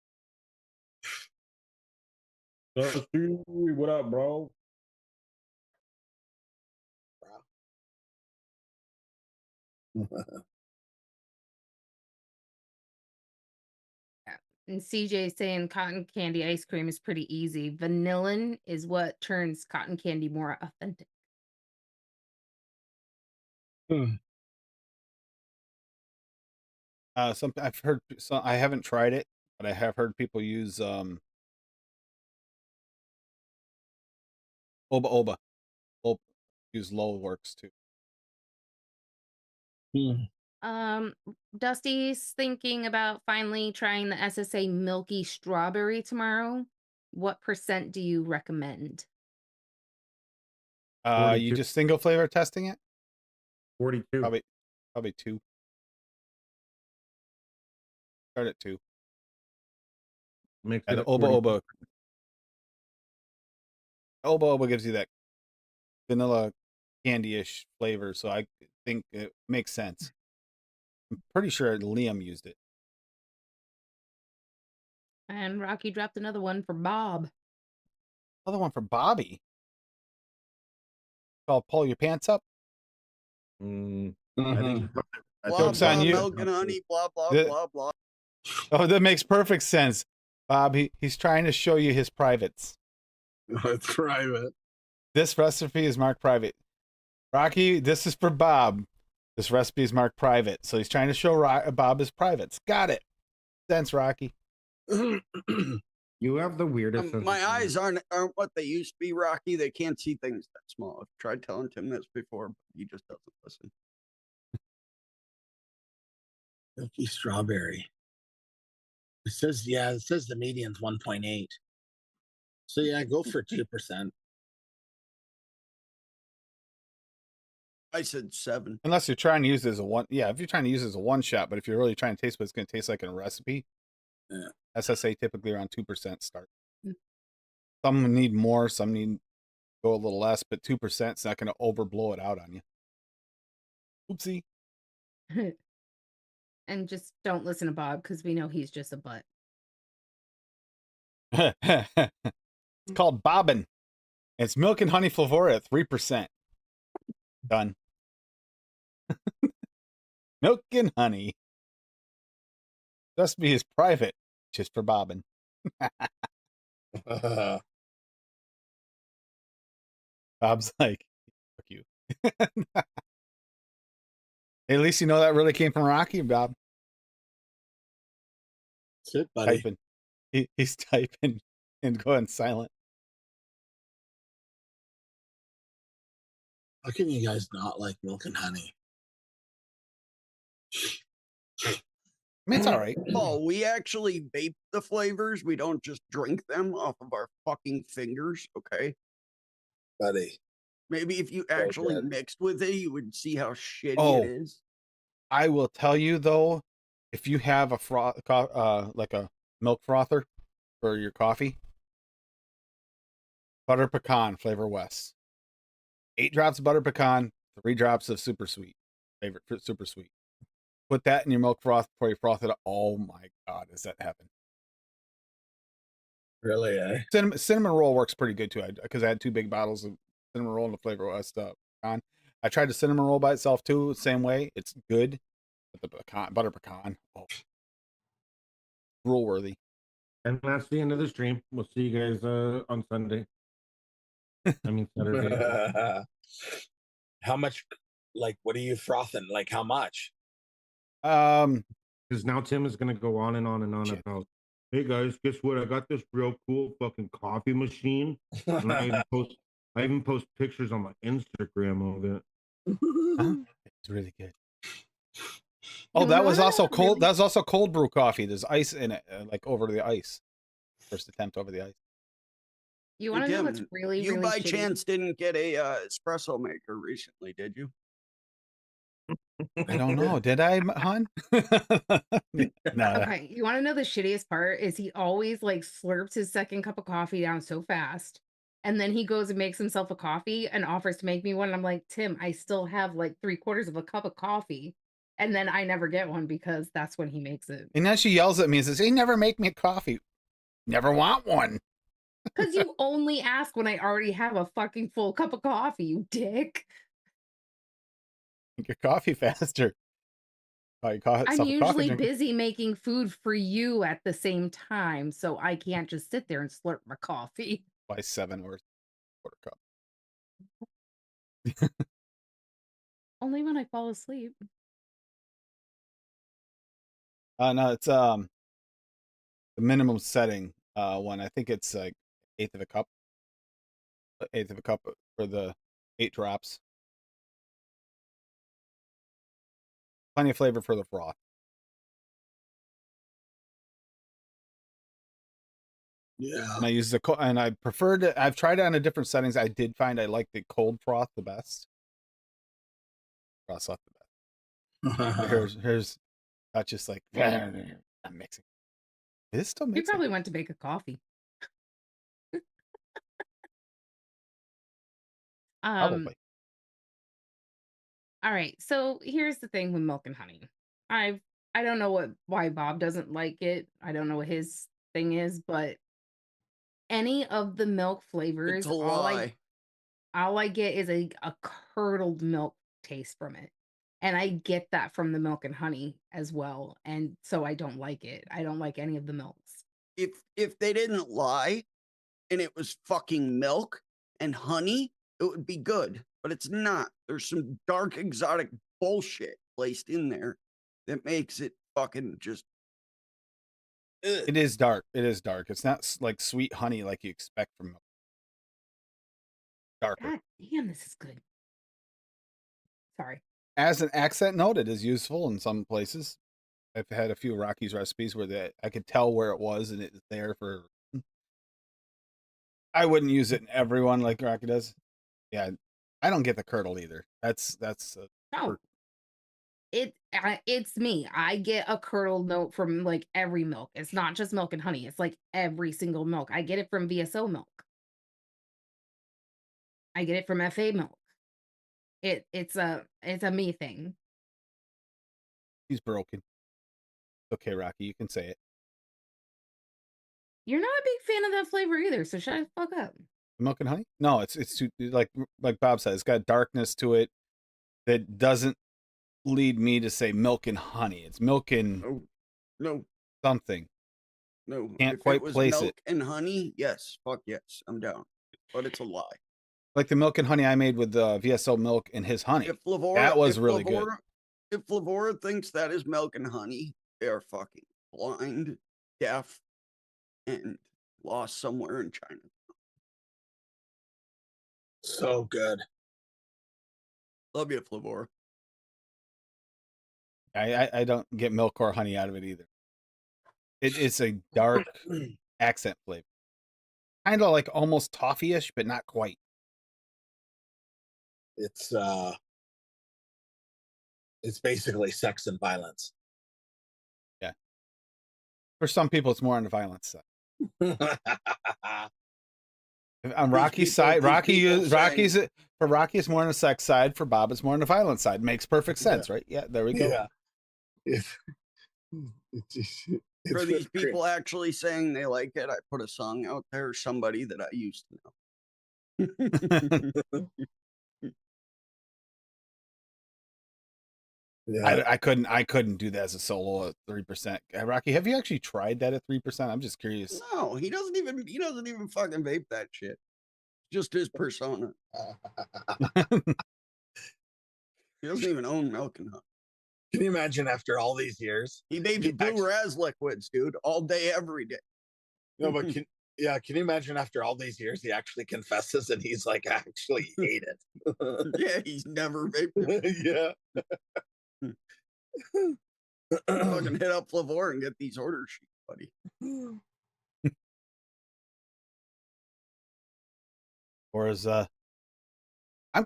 Dusty, what up, bro? And CJ saying cotton candy ice cream is pretty easy. Vanillin is what turns cotton candy more authentic. Some I've heard. So I haven't tried it, but I have heard people use Oba Oba. Use low works too. Dusty's thinking about finally trying the SSA milky strawberry tomorrow. What % do you recommend? You 42. just single flavor testing it? 42. Probably 2. Start at 2. Makes And it Oba 42. Oba gives you that vanilla candy-ish flavor, so I think it makes sense. I'm pretty sure Liam used it. And Rocky dropped another one for Bob. Another one for Bobby. Called Pull Your Pants Up. I think Mhm. I Blah, Joke's think on blah, you. milk and honey, blah, blah, The- blah, blah. Oh, that makes perfect sense. Bob, he's trying to show you his privates. It's private. This recipe is marked private. Rocky, this is for Bob. This recipe is marked private. So he's trying to show Bob his privates. Got it. Thanks, Rocky. you have the weirdest. sense My of humor. eyes aren't what they used to be, Rocky. They can't see things that small. I've tried telling Tim this before, but he just doesn't listen. Milky strawberry. It says the median's 1.8. So yeah, go for 2%. I said 7. Unless you're trying to use it as a one. Yeah, if you're trying to use it as a one shot, but if you're really trying to taste what it's going to taste like in a recipe, Yeah. SSA typically around 2% start. Mm. Some need more, some need go a little less, but 2% is not going to overblow it out on you. Oopsie. And just don't listen to Bob because we know he's just a butt. It's called Bobbin. It's milk and honey flavora at 3%. Done. Milk and honey. Recipe is private, just for Bobbin. Bob's like, fuck you. At least you know that really came from Rocky, Bob. That's it, buddy. Typing. He's typing and going silent. How can you guys not like milk and honey? I mean, it's all right. Oh, we actually vape the flavors. We don't just drink them off of our fucking fingers, okay? Buddy. Maybe if you actually good. mixed with it, you would see how shitty Oh. it is. I will tell you though, if you have a like a milk frother for your coffee, butter pecan flavor West. 8 drops of butter pecan, 3 drops of super sweet. Favorite super sweet. Put that in your milk froth before you froth it up. Oh my god, does that happen? Really, eh? Cinnamon roll works pretty good too, because I had 2 big bottles of cinnamon roll and the flavor West pecan. I tried the cinnamon roll by itself too, same way. It's good. But the butter pecan, oh, rule worthy. And that's the end of the stream. We'll see you guys on Sunday. I mean Saturday. How much? Like, what are you frothing? Like, how much? Because now Tim is gonna go on and on and on Shit. about, hey guys, guess what? I got this real cool fucking coffee machine. And I even post pictures on my Instagram of it. Huh? It's really good. Oh, that was also cold. Really? That was also cold brew coffee. There's ice in it, like over the ice. First attempt over the ice. You Hey, want to know what's Tim, really, you really by shitty? chance didn't get a espresso maker recently, did you? I don't know. Did I, hon? No. Okay, you want to know the shittiest part is he always like slurps his second cup of coffee down so fast. And then he goes and makes himself a coffee and offers to make me one. And I'm like, Tim, I still have like 3/4 of a cup of coffee. And then I never get one because that's when he makes it. And then she yells at me and says, "Hey, never make me a coffee. Never want one." Because you only ask when I already have a fucking full cup of coffee, you dick. Make your coffee faster. You call I'm yourself a coffee usually drinker. busy making food for you at the same time, so I can't just sit there and slurp my coffee. By 7 hours, quarter cup. Only when I fall asleep. No, it's the minimum setting one. I think it's like eighth of a cup. Eighth of a cup for the 8 drops. Plenty of flavor for the froth. Yeah. And I use and I preferred it. I've tried it on a different settings. I did find I like the cold froth the best. Froth the best. Here's not just like I'm mixing. It is still You mixing. probably went to make a coffee. Probably. All right. So here's the thing with milk and honey. I don't know why Bob doesn't like it. I don't know what his thing is, but any of the milk It's flavors, a lie. all I get is a curdled milk taste from it. And I get that from the milk and honey as well. And so I don't like it. I don't like any of the milks. If they didn't lie and it was fucking milk and honey, it would be good. But it's not. There's some dark exotic bullshit placed in there that makes it fucking just. Ugh. It is dark. It is dark. It's not like sweet honey like you expect from milk. Darker. God damn, this is good. Sorry. As an accent note, it is useful in some places. I've had a few Rocky's recipes where I could tell where it was and it's there for. I wouldn't use it in everyone like Rocky does. Yeah, I don't get the curdle either. That's No. It's me. I get a curdled note from like every milk. It's not just milk and honey. It's like every single milk. I get it from VSO milk. I get it from FA milk. It's a me thing. he's broken. Okay, Rocky, you can say it. You're not a big fan of that flavor either, so shut the fuck up. Milk and honey? No, it's too, like Bob said, it's got darkness to it that doesn't lead me to say milk and honey. It's milk and No. something. No. Can't If quite it was place milk it. and honey, yes. Fuck yes. I'm down. But it's a lie. Like the milk and honey I made with the VSO milk and his honey. If Flavora, that was really good. If Flavora thinks that is milk and honey, they are fucking blind, deaf, and lost somewhere in China. So good. Love you, Flavora. I don't get milk or honey out of it either. It's a dark accent flavor. Kind of like almost toffee-ish, but not quite. It's basically sex and violence. Yeah. For some people, it's more on the violence side. On Rocky's side, Rocky's for Rocky it's more on the sex side. For Bob, it's more on the violence side. Makes perfect sense, right? Yeah, there we go. Yeah. For these people actually saying they like it, I put a song out there. Somebody that I used to know. Yeah. I couldn't do that as a solo at 3%. Rocky, have you actually tried that at 3%? I'm just curious. No, he doesn't even fucking vape that shit. Just his persona. He doesn't even own milk and honey. Can you imagine after all these years? He vapes blue raz liquids, dude, all day, every day. No, but can you imagine after all these years he actually confesses and he's like, I actually hate it. Yeah, he's never vaped it. Yeah. Fucking hit up Flavor and get these order sheets, buddy. Or is I'm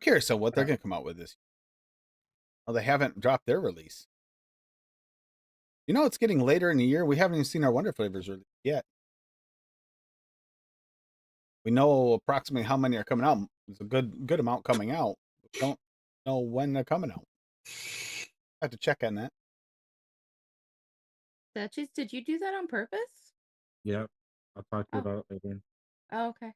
curious of what they're gonna come out with this. Oh, they haven't dropped their release. You know, it's getting later in the year. We haven't even seen our Wonder Flavors release yet. We know approximately how many are coming out. There's a good amount coming out. We don't know when they're coming out. I have to check on that. Duchess, did you do that on purpose? Yep. I'll talk to you about it later. Oh, okay.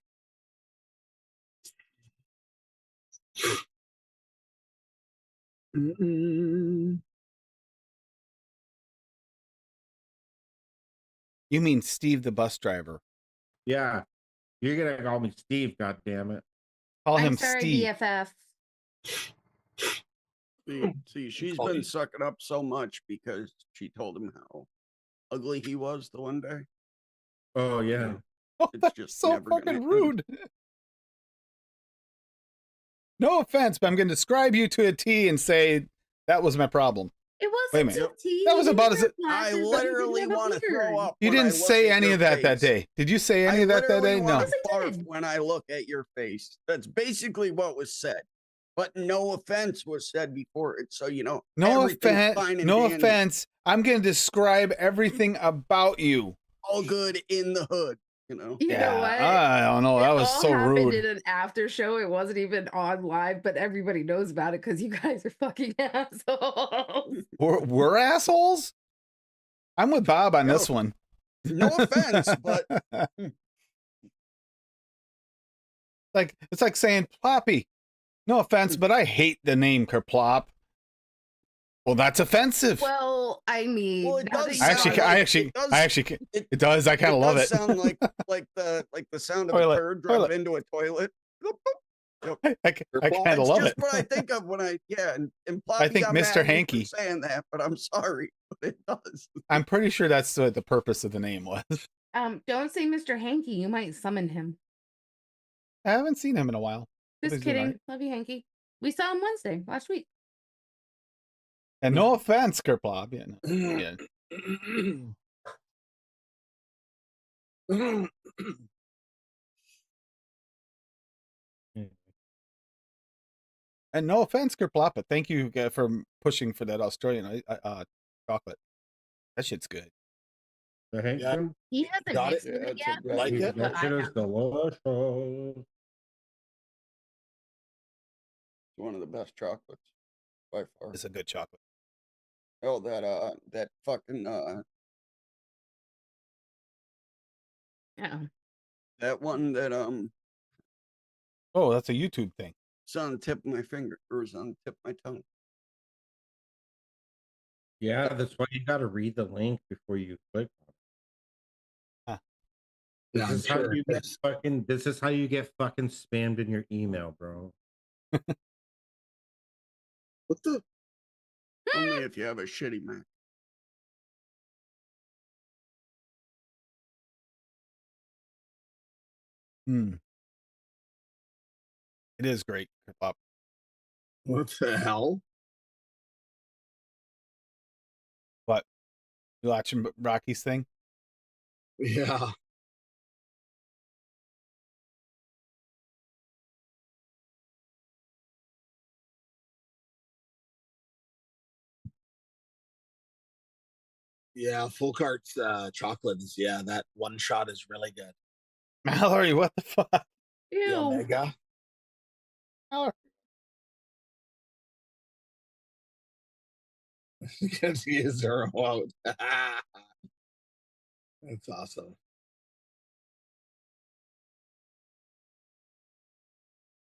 You mean Steve the bus driver? Yeah, you're gonna call me Steve. God damn it. Call I'm him sorry, Steve. BFF. See, she's been sucking up so much because she told him how ugly he was the one day. Oh yeah. Oh, It's that's just so never gonna fucking end. rude. No offense, but I'm going to describe you to a T and say that was my problem. It Wait a wasn't minute. tea. That was about as- I literally want to throw up. You when I didn't look say at any your of that face. day. Did you say any I of that literally day? No. want Yes, to I barf did. when I look at your face. That's basically what was said. But no offense was said before it, so you know. No everything's offense. fine and No dandy, offense. I'm going to describe everything about you. all good in the hood. You know. You know what? I don't know. It That was all so happened rude. in an after show. It wasn't even on live, but everybody knows about it because you guys are fucking assholes. We're assholes. I'm with Bob on Yo, this one. No offense, but like it's like saying Ploppy. No offense, but I hate the name Kerplop. Well, that's offensive. Well, I mean, Well, it now does that you sound know- like- it does. I kind of love does it. sound like the sound of Toilet, a turd drop toilet. into a toilet. I kind of It's love just it. what I think of when I and I Ploppy think got Mr. mad at me for Hanky. saying that, but I'm sorry, but it does. I'm pretty sure that's what the purpose of the name was. don't say Mr. Hanky. You might summon him. I haven't seen him in a while. Just Hope he's doing kidding. all right. Love you, Hanky. We saw him Wednesday last week. And no offense, Kerplop. Yeah, no. Yeah. And no offense, Kerplop, but thank you for pushing for that Australian chocolate. That shit's good. The Hank Yeah. one? He hasn't Got mixed it. with it Yeah, yet. it's a Like it? but That I shit is have. delicious. One of the best chocolates by far. It's a good chocolate. Oh, that fucking Yeah. that one that Oh, that's a YouTube thing. it's on the tip of my finger or is on the tip of my tongue. Yeah, that's why you gotta read the link before you click on it. Yeah, I'm This is how sure. you get fucking. This is how you get fucking spammed in your email, bro. What the? Only if you have a shitty Mac. Hmm. It is great, Kerplop. What the hell? But you watching Rocky's thing? Yeah. Yeah, full cart's chocolate is that one shot is really good. Mallory, what the fuck? Ew. The Omega. Mallory. Because he is zero out. That's awesome.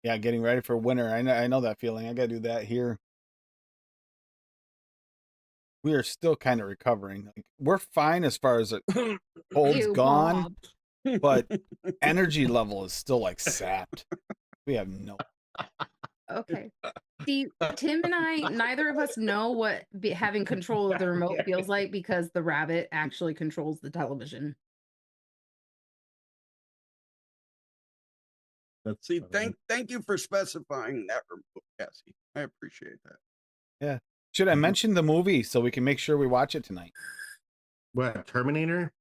Yeah, getting ready for winter. I know that feeling. I gotta do that here. We are still kind of recovering. Like, we're fine as far as the cold's Ew, gone, Bob. but energy level is still like sapped. We have no. Okay. See, Tim and I, neither of us know what having control of the remote feels like because the rabbit actually controls the television. That's See, funny. thank you for specifying that remote, Cassie. I appreciate that. Yeah. Should I mention the movie so we can make sure we watch it tonight? What, Terminator?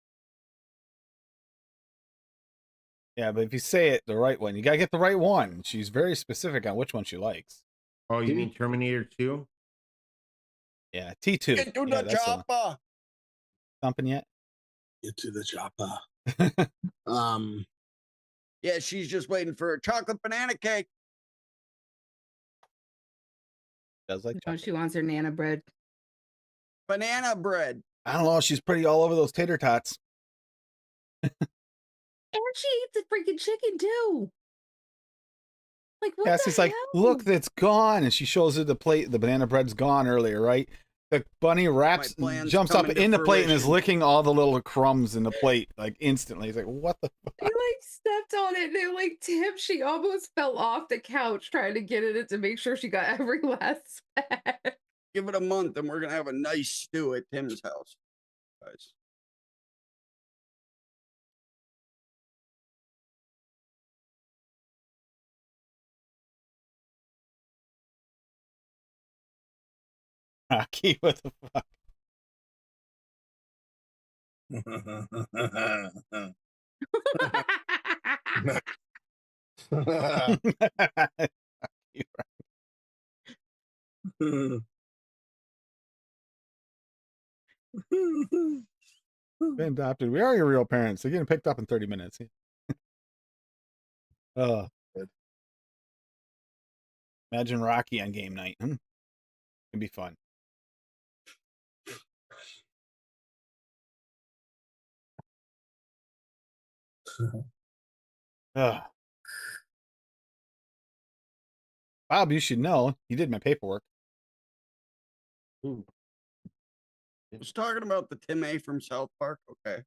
Yeah, but if you say it the right one, you gotta get the right one. She's very specific on which one she likes. Oh, you mean Terminator 2? Yeah, T2. Get to Yeah, the that's the one. chopper. Something yet? Get to the chopper. Yeah, she's just waiting for a chocolate banana cake. Does like Oh, chocolate. she wants her Nana bread. Banana bread. I don't know. She's pretty all over those tater tots. And she eats the freaking chicken too. Like what Cassie's the like, hell? look, that's gone. And she shows her the plate. The banana bread's gone earlier, right? The bunny wraps, plans jumps come up into in the plate and is fruition. licking all the little crumbs in the plate like instantly. He's like, "What the?" He like stepped on it and it like tipped. She almost fell off the couch trying to get in it to make sure she got every last speck. Give it a month and we're gonna have a nice stew at Tim's house, guys. Rocky, what the fuck? Been adopted. We are your real parents. They're getting picked up in 30 minutes. Oh, good. Imagine Rocky on game night. It'd be fun. Ugh. Bob, you should know. You did my paperwork. Ooh. I was talking about the Tim A from South Park. Okay.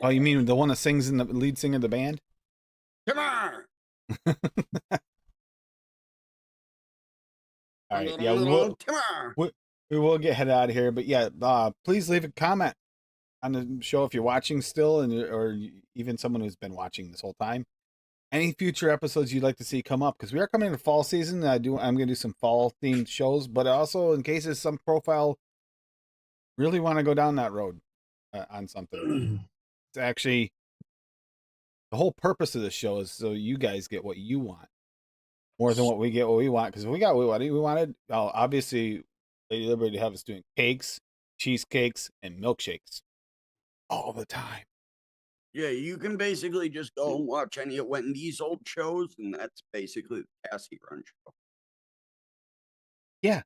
Oh, you mean the one that sings in the lead singer of the band? Come on. All right. Yeah, we will get head out of here. But yeah, please leave a comment on the show if you're watching still, and or even someone who's been watching this whole time. Any future episodes you'd like to see come up, because we are coming into fall season. I'm going to do some fall themed shows, but also in case some profile really want to go down that road on something. It's actually the whole purpose of the show is so you guys get what you want more than what we get what we want. Because we got what we wanted. Obviously, Lady Liberty have us doing cakes, cheesecakes, and milkshakes all the time. Yeah, you can basically just go and watch any of Wendy's old shows, and that's basically the Cassie Run show. Yeah.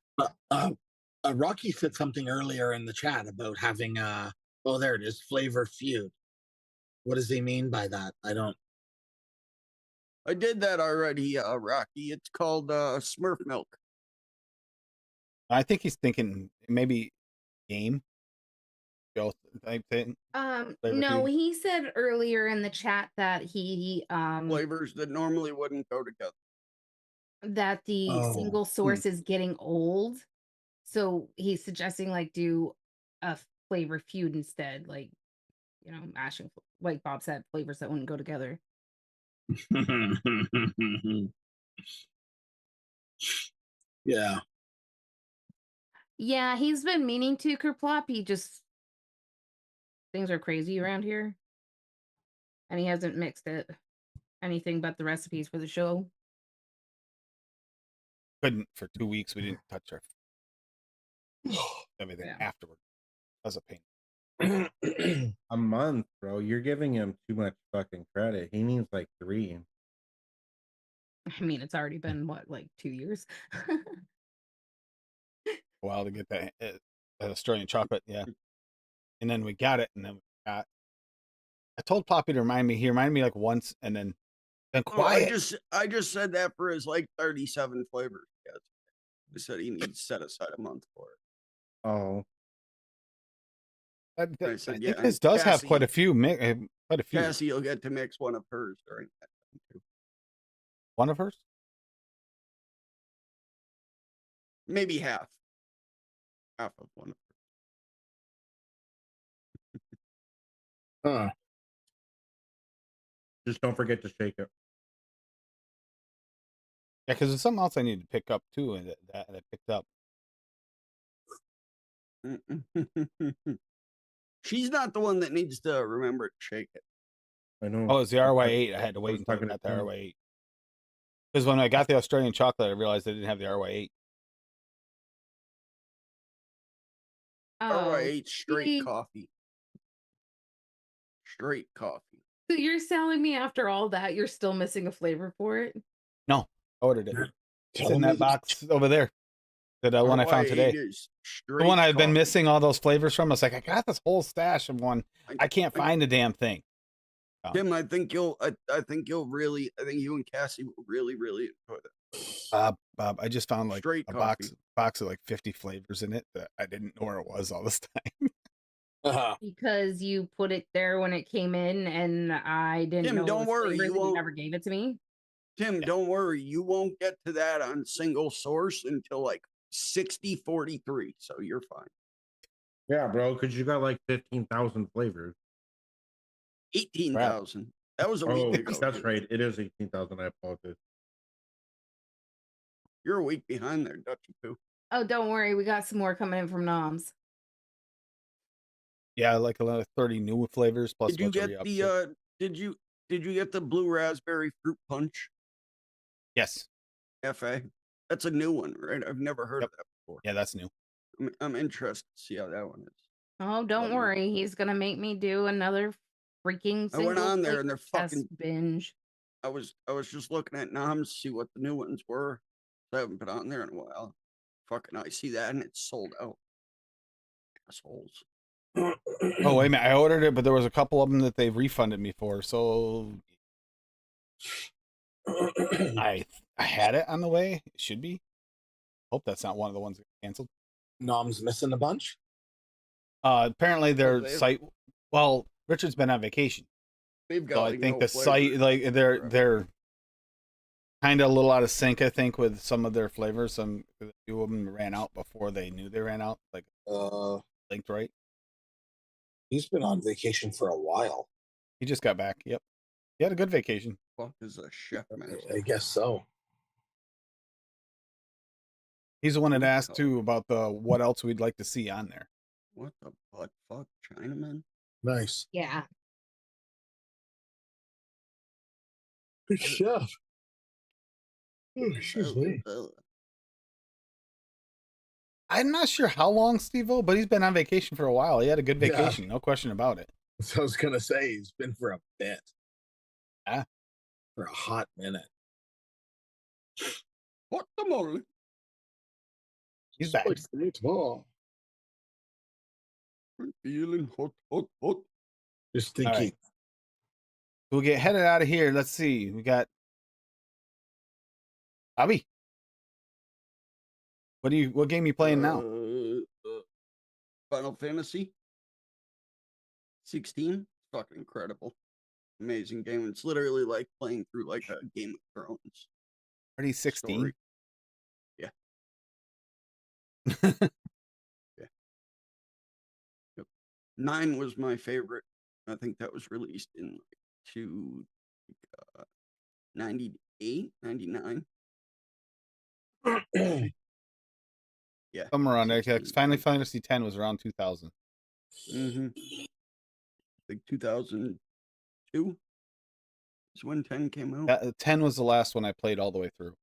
Rocky said something earlier in the chat about having oh, there it is, Flavor Feud. What does he mean by that? I did that already, Rocky. It's called Smurf Milk. I think he's thinking maybe game show type thing. No, he said earlier in the chat that he Flavors that normally wouldn't go together. that the single source is getting old. So he's suggesting like do a flavor feud instead, like, you know, mashing, like Bob said, flavors that wouldn't go together. Yeah. Yeah, he's been meaning to, Kerplop. He just, things are crazy around here. And he hasn't mixed it anything but the recipes for the show. Couldn't for 2 weeks. We didn't touch our everything afterward. That was a pain. A month, bro. You're giving him too much fucking credit. He needs like 3. I mean, it's already been what, like 2 years? A while to get that Australian chocolate, yeah. And then we got it, and then we got. I told Poppy to remind me. He reminded me like once, and then quiet. I just said that for his like 37 flavors. Yes. I said he needs to set aside a month for it. Oh. I think this does have quite a few. Quite a few. Cassie will get to mix one of hers during that time too. One of hers? Maybe half. Half of one of Huh. Just don't forget to shake it. Yeah, because there's something else I need to pick up too, and that I picked up. She's not the one that needs to remember to shake it. I know. Oh, it's the RY8. I had to wait until I got the RY8. Because when I got the Australian chocolate, I realized I didn't have the RY8. RY8 straight coffee. Straight coffee. So you're selling me after all that, you're still missing a flavor for it? No, I ordered it. It's in that box over there. That one I found today. The one I've been missing all those flavors from. I was like, I got this whole stash of one. I can't find the damn thing. Tim, I think you and Cassie will really, really enjoy that. Bob, I just found like Straight a coffee. box of like 50 flavors in it that I didn't know where it was all this time. Because you put it there when it came in, and I didn't Tim, know it don't was worry, flavors, you and you won't. never gave it to me. Tim, Yeah. don't worry. You won't get to that on single source until like 60-43. So you're fine. Yeah, bro, because you got like 15,000 flavors. 18,000. That was a week Oh, ago. that's too. right. It is 18,000. I apologize. You're a week behind there, Dutchy Poo. Oh, don't worry, we got some more coming in from Noms. Yeah, like another 30 new flavors plus Did a you bunch of get re-ups. the did you get the blue raspberry fruit punch? Yes. FA. That's a new one, right? I've never heard Yep. of that before. Yeah, that's new. I'm interested to see how that one is. Oh, don't Let me- worry, he's gonna make me do another freaking I went single on there and flavor they're test fucking. binge. I was just looking at noms to see what the new ones were. I haven't been on there in a while. Fucking, I see that and it's sold out. Assholes. Oh, wait a minute. I ordered it, but there was a couple of them that they refunded me for. So I had it on the way. It should be. Hope that's not one of the ones that canceled. Nom's missing a bunch. Apparently their they've- site. Well, Richard's been on vacation, They've got. so like, I think no the site, flavors. like they're kind of a little out of sync. I think with some of their flavors. Some a few of them ran out before they knew they ran out. Like linked right. He's been on vacation for a while. He just got back. Yep, he had a good vacation. Fuck is a chef man. I guess so. He's the one that What asked color? too about the what else we'd like to see on there. What the butt fuck, Chinaman? Nice. Yeah. Good chef. Oh, excuse me. I'm not sure how long, Steve-O, but he's been on vacation for a while. He had a good Yeah. vacation, no question about it. So I was gonna say he's been for a bit. Yeah. For a hot minute. What the moly? He's back. I'm feeling hot, hot, hot. Just All thinking. right. We'll get headed out of here. Let's see. We got Bobby. What game you playing now? Final Fantasy 16. Fucking incredible. Amazing game. It's literally like playing through like a Game of Thrones. Already 16. Story. Yeah. Yeah. Yep. 9 was my favorite. I think that was released in like 98, 99. Yeah. Somewhere around there. 16. Final Fantasy 10 was around 2000. Mm-hmm. Like 2002 is when 10 came out. 10 was the last one I played all the way through.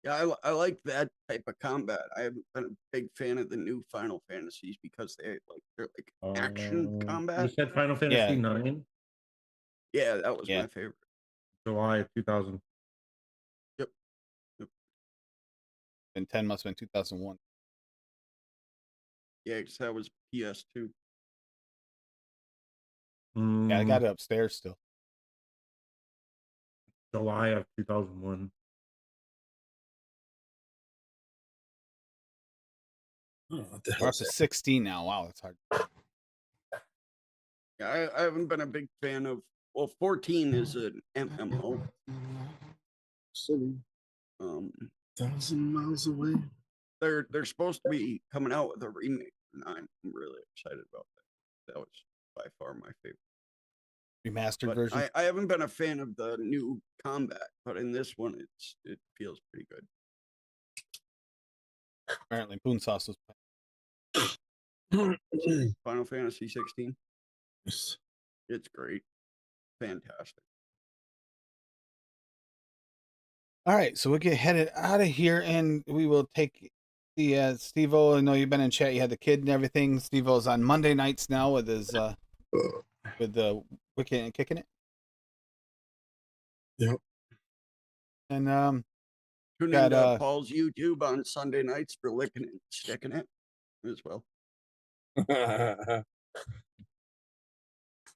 Yeah, I like that type of combat. I haven't been a big fan of the new Final Fantasies because they're like action You combat. said Final Fantasy 9? Yeah, that was Yeah. my favorite. July of 2000. And 10 must have been 2001. Yeah, because that was PS2. Yeah, I got it upstairs still. July of 2001. What the We're hell up to 16 now. Wow, that's hard. Yeah, I haven't been a big fan of. Well, 14 is an MMO. City, 1,000 miles away. They're supposed to be coming out with a remake for 9. I'm really excited about that. That was by far my favorite. Remastered But version. I haven't been a fan of the new combat, but in this one, it feels pretty good. Apparently, Boon Sauce was playing. Final Fantasy 16. Yes. It's great, fantastic. All right, so we'll get headed out of here, and we will take the Steve-O. I know you've been in chat. You had the kid and everything. Steve-O's on Monday nights now with his with the Wicked and Kicking It. Yep. And Tune got, into Paul's YouTube on Sunday nights for licking it, sticking it as well.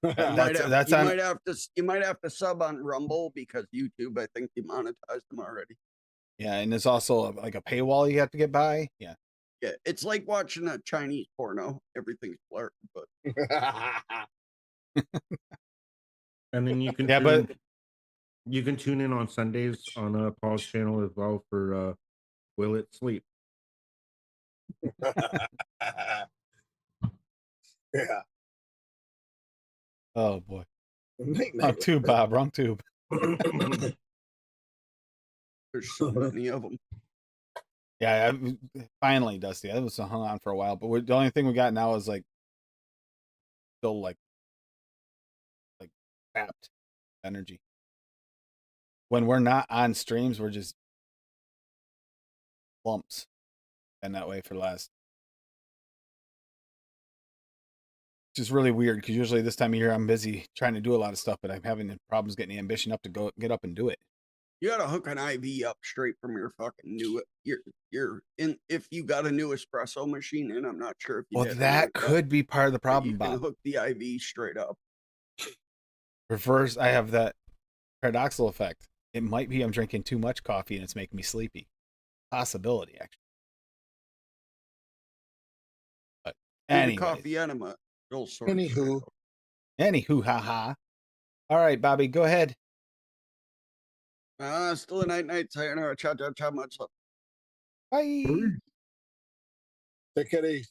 You might have to sub on Rumble because YouTube, I think, demonetized them already. Yeah, and there's also like a paywall you have to get by. Yeah. Yeah, it's like watching a Chinese porno. Everything's blurred, but And then you can you can tune in on Sundays on Paul's channel as well for Will It Sleep? Yeah. Oh boy. Night, Wrong night. tube, Bob. Wrong tube. there's so many of them. Yeah, finally, Dusty. I was hung on for a while, but the only thing we got now is like still like tapped energy. When we're not on streams, we're just lumps. Been that way for the last. Which is really weird because usually this time of year I'm busy trying to do a lot of stuff, but I'm having problems getting the ambition up to go get up and do it. You gotta hook an IV up straight from your fucking new. You're in. If you got a new espresso machine in, I'm not sure if you. Well, did or that not, could be part of the but problem, You can Bob. hook the IV straight up. Reverse, I have that paradoxical effect. It might be I'm drinking too much coffee and it's making me sleepy. Possibility, actually. But Do the anyways. coffee enema. It'll sort it Anywho. out. Anywho, haha. All right, Bobby, go ahead. Still a night. Sayonara. Ciao, ciao, ciao. Much love. Bye. Take it easy.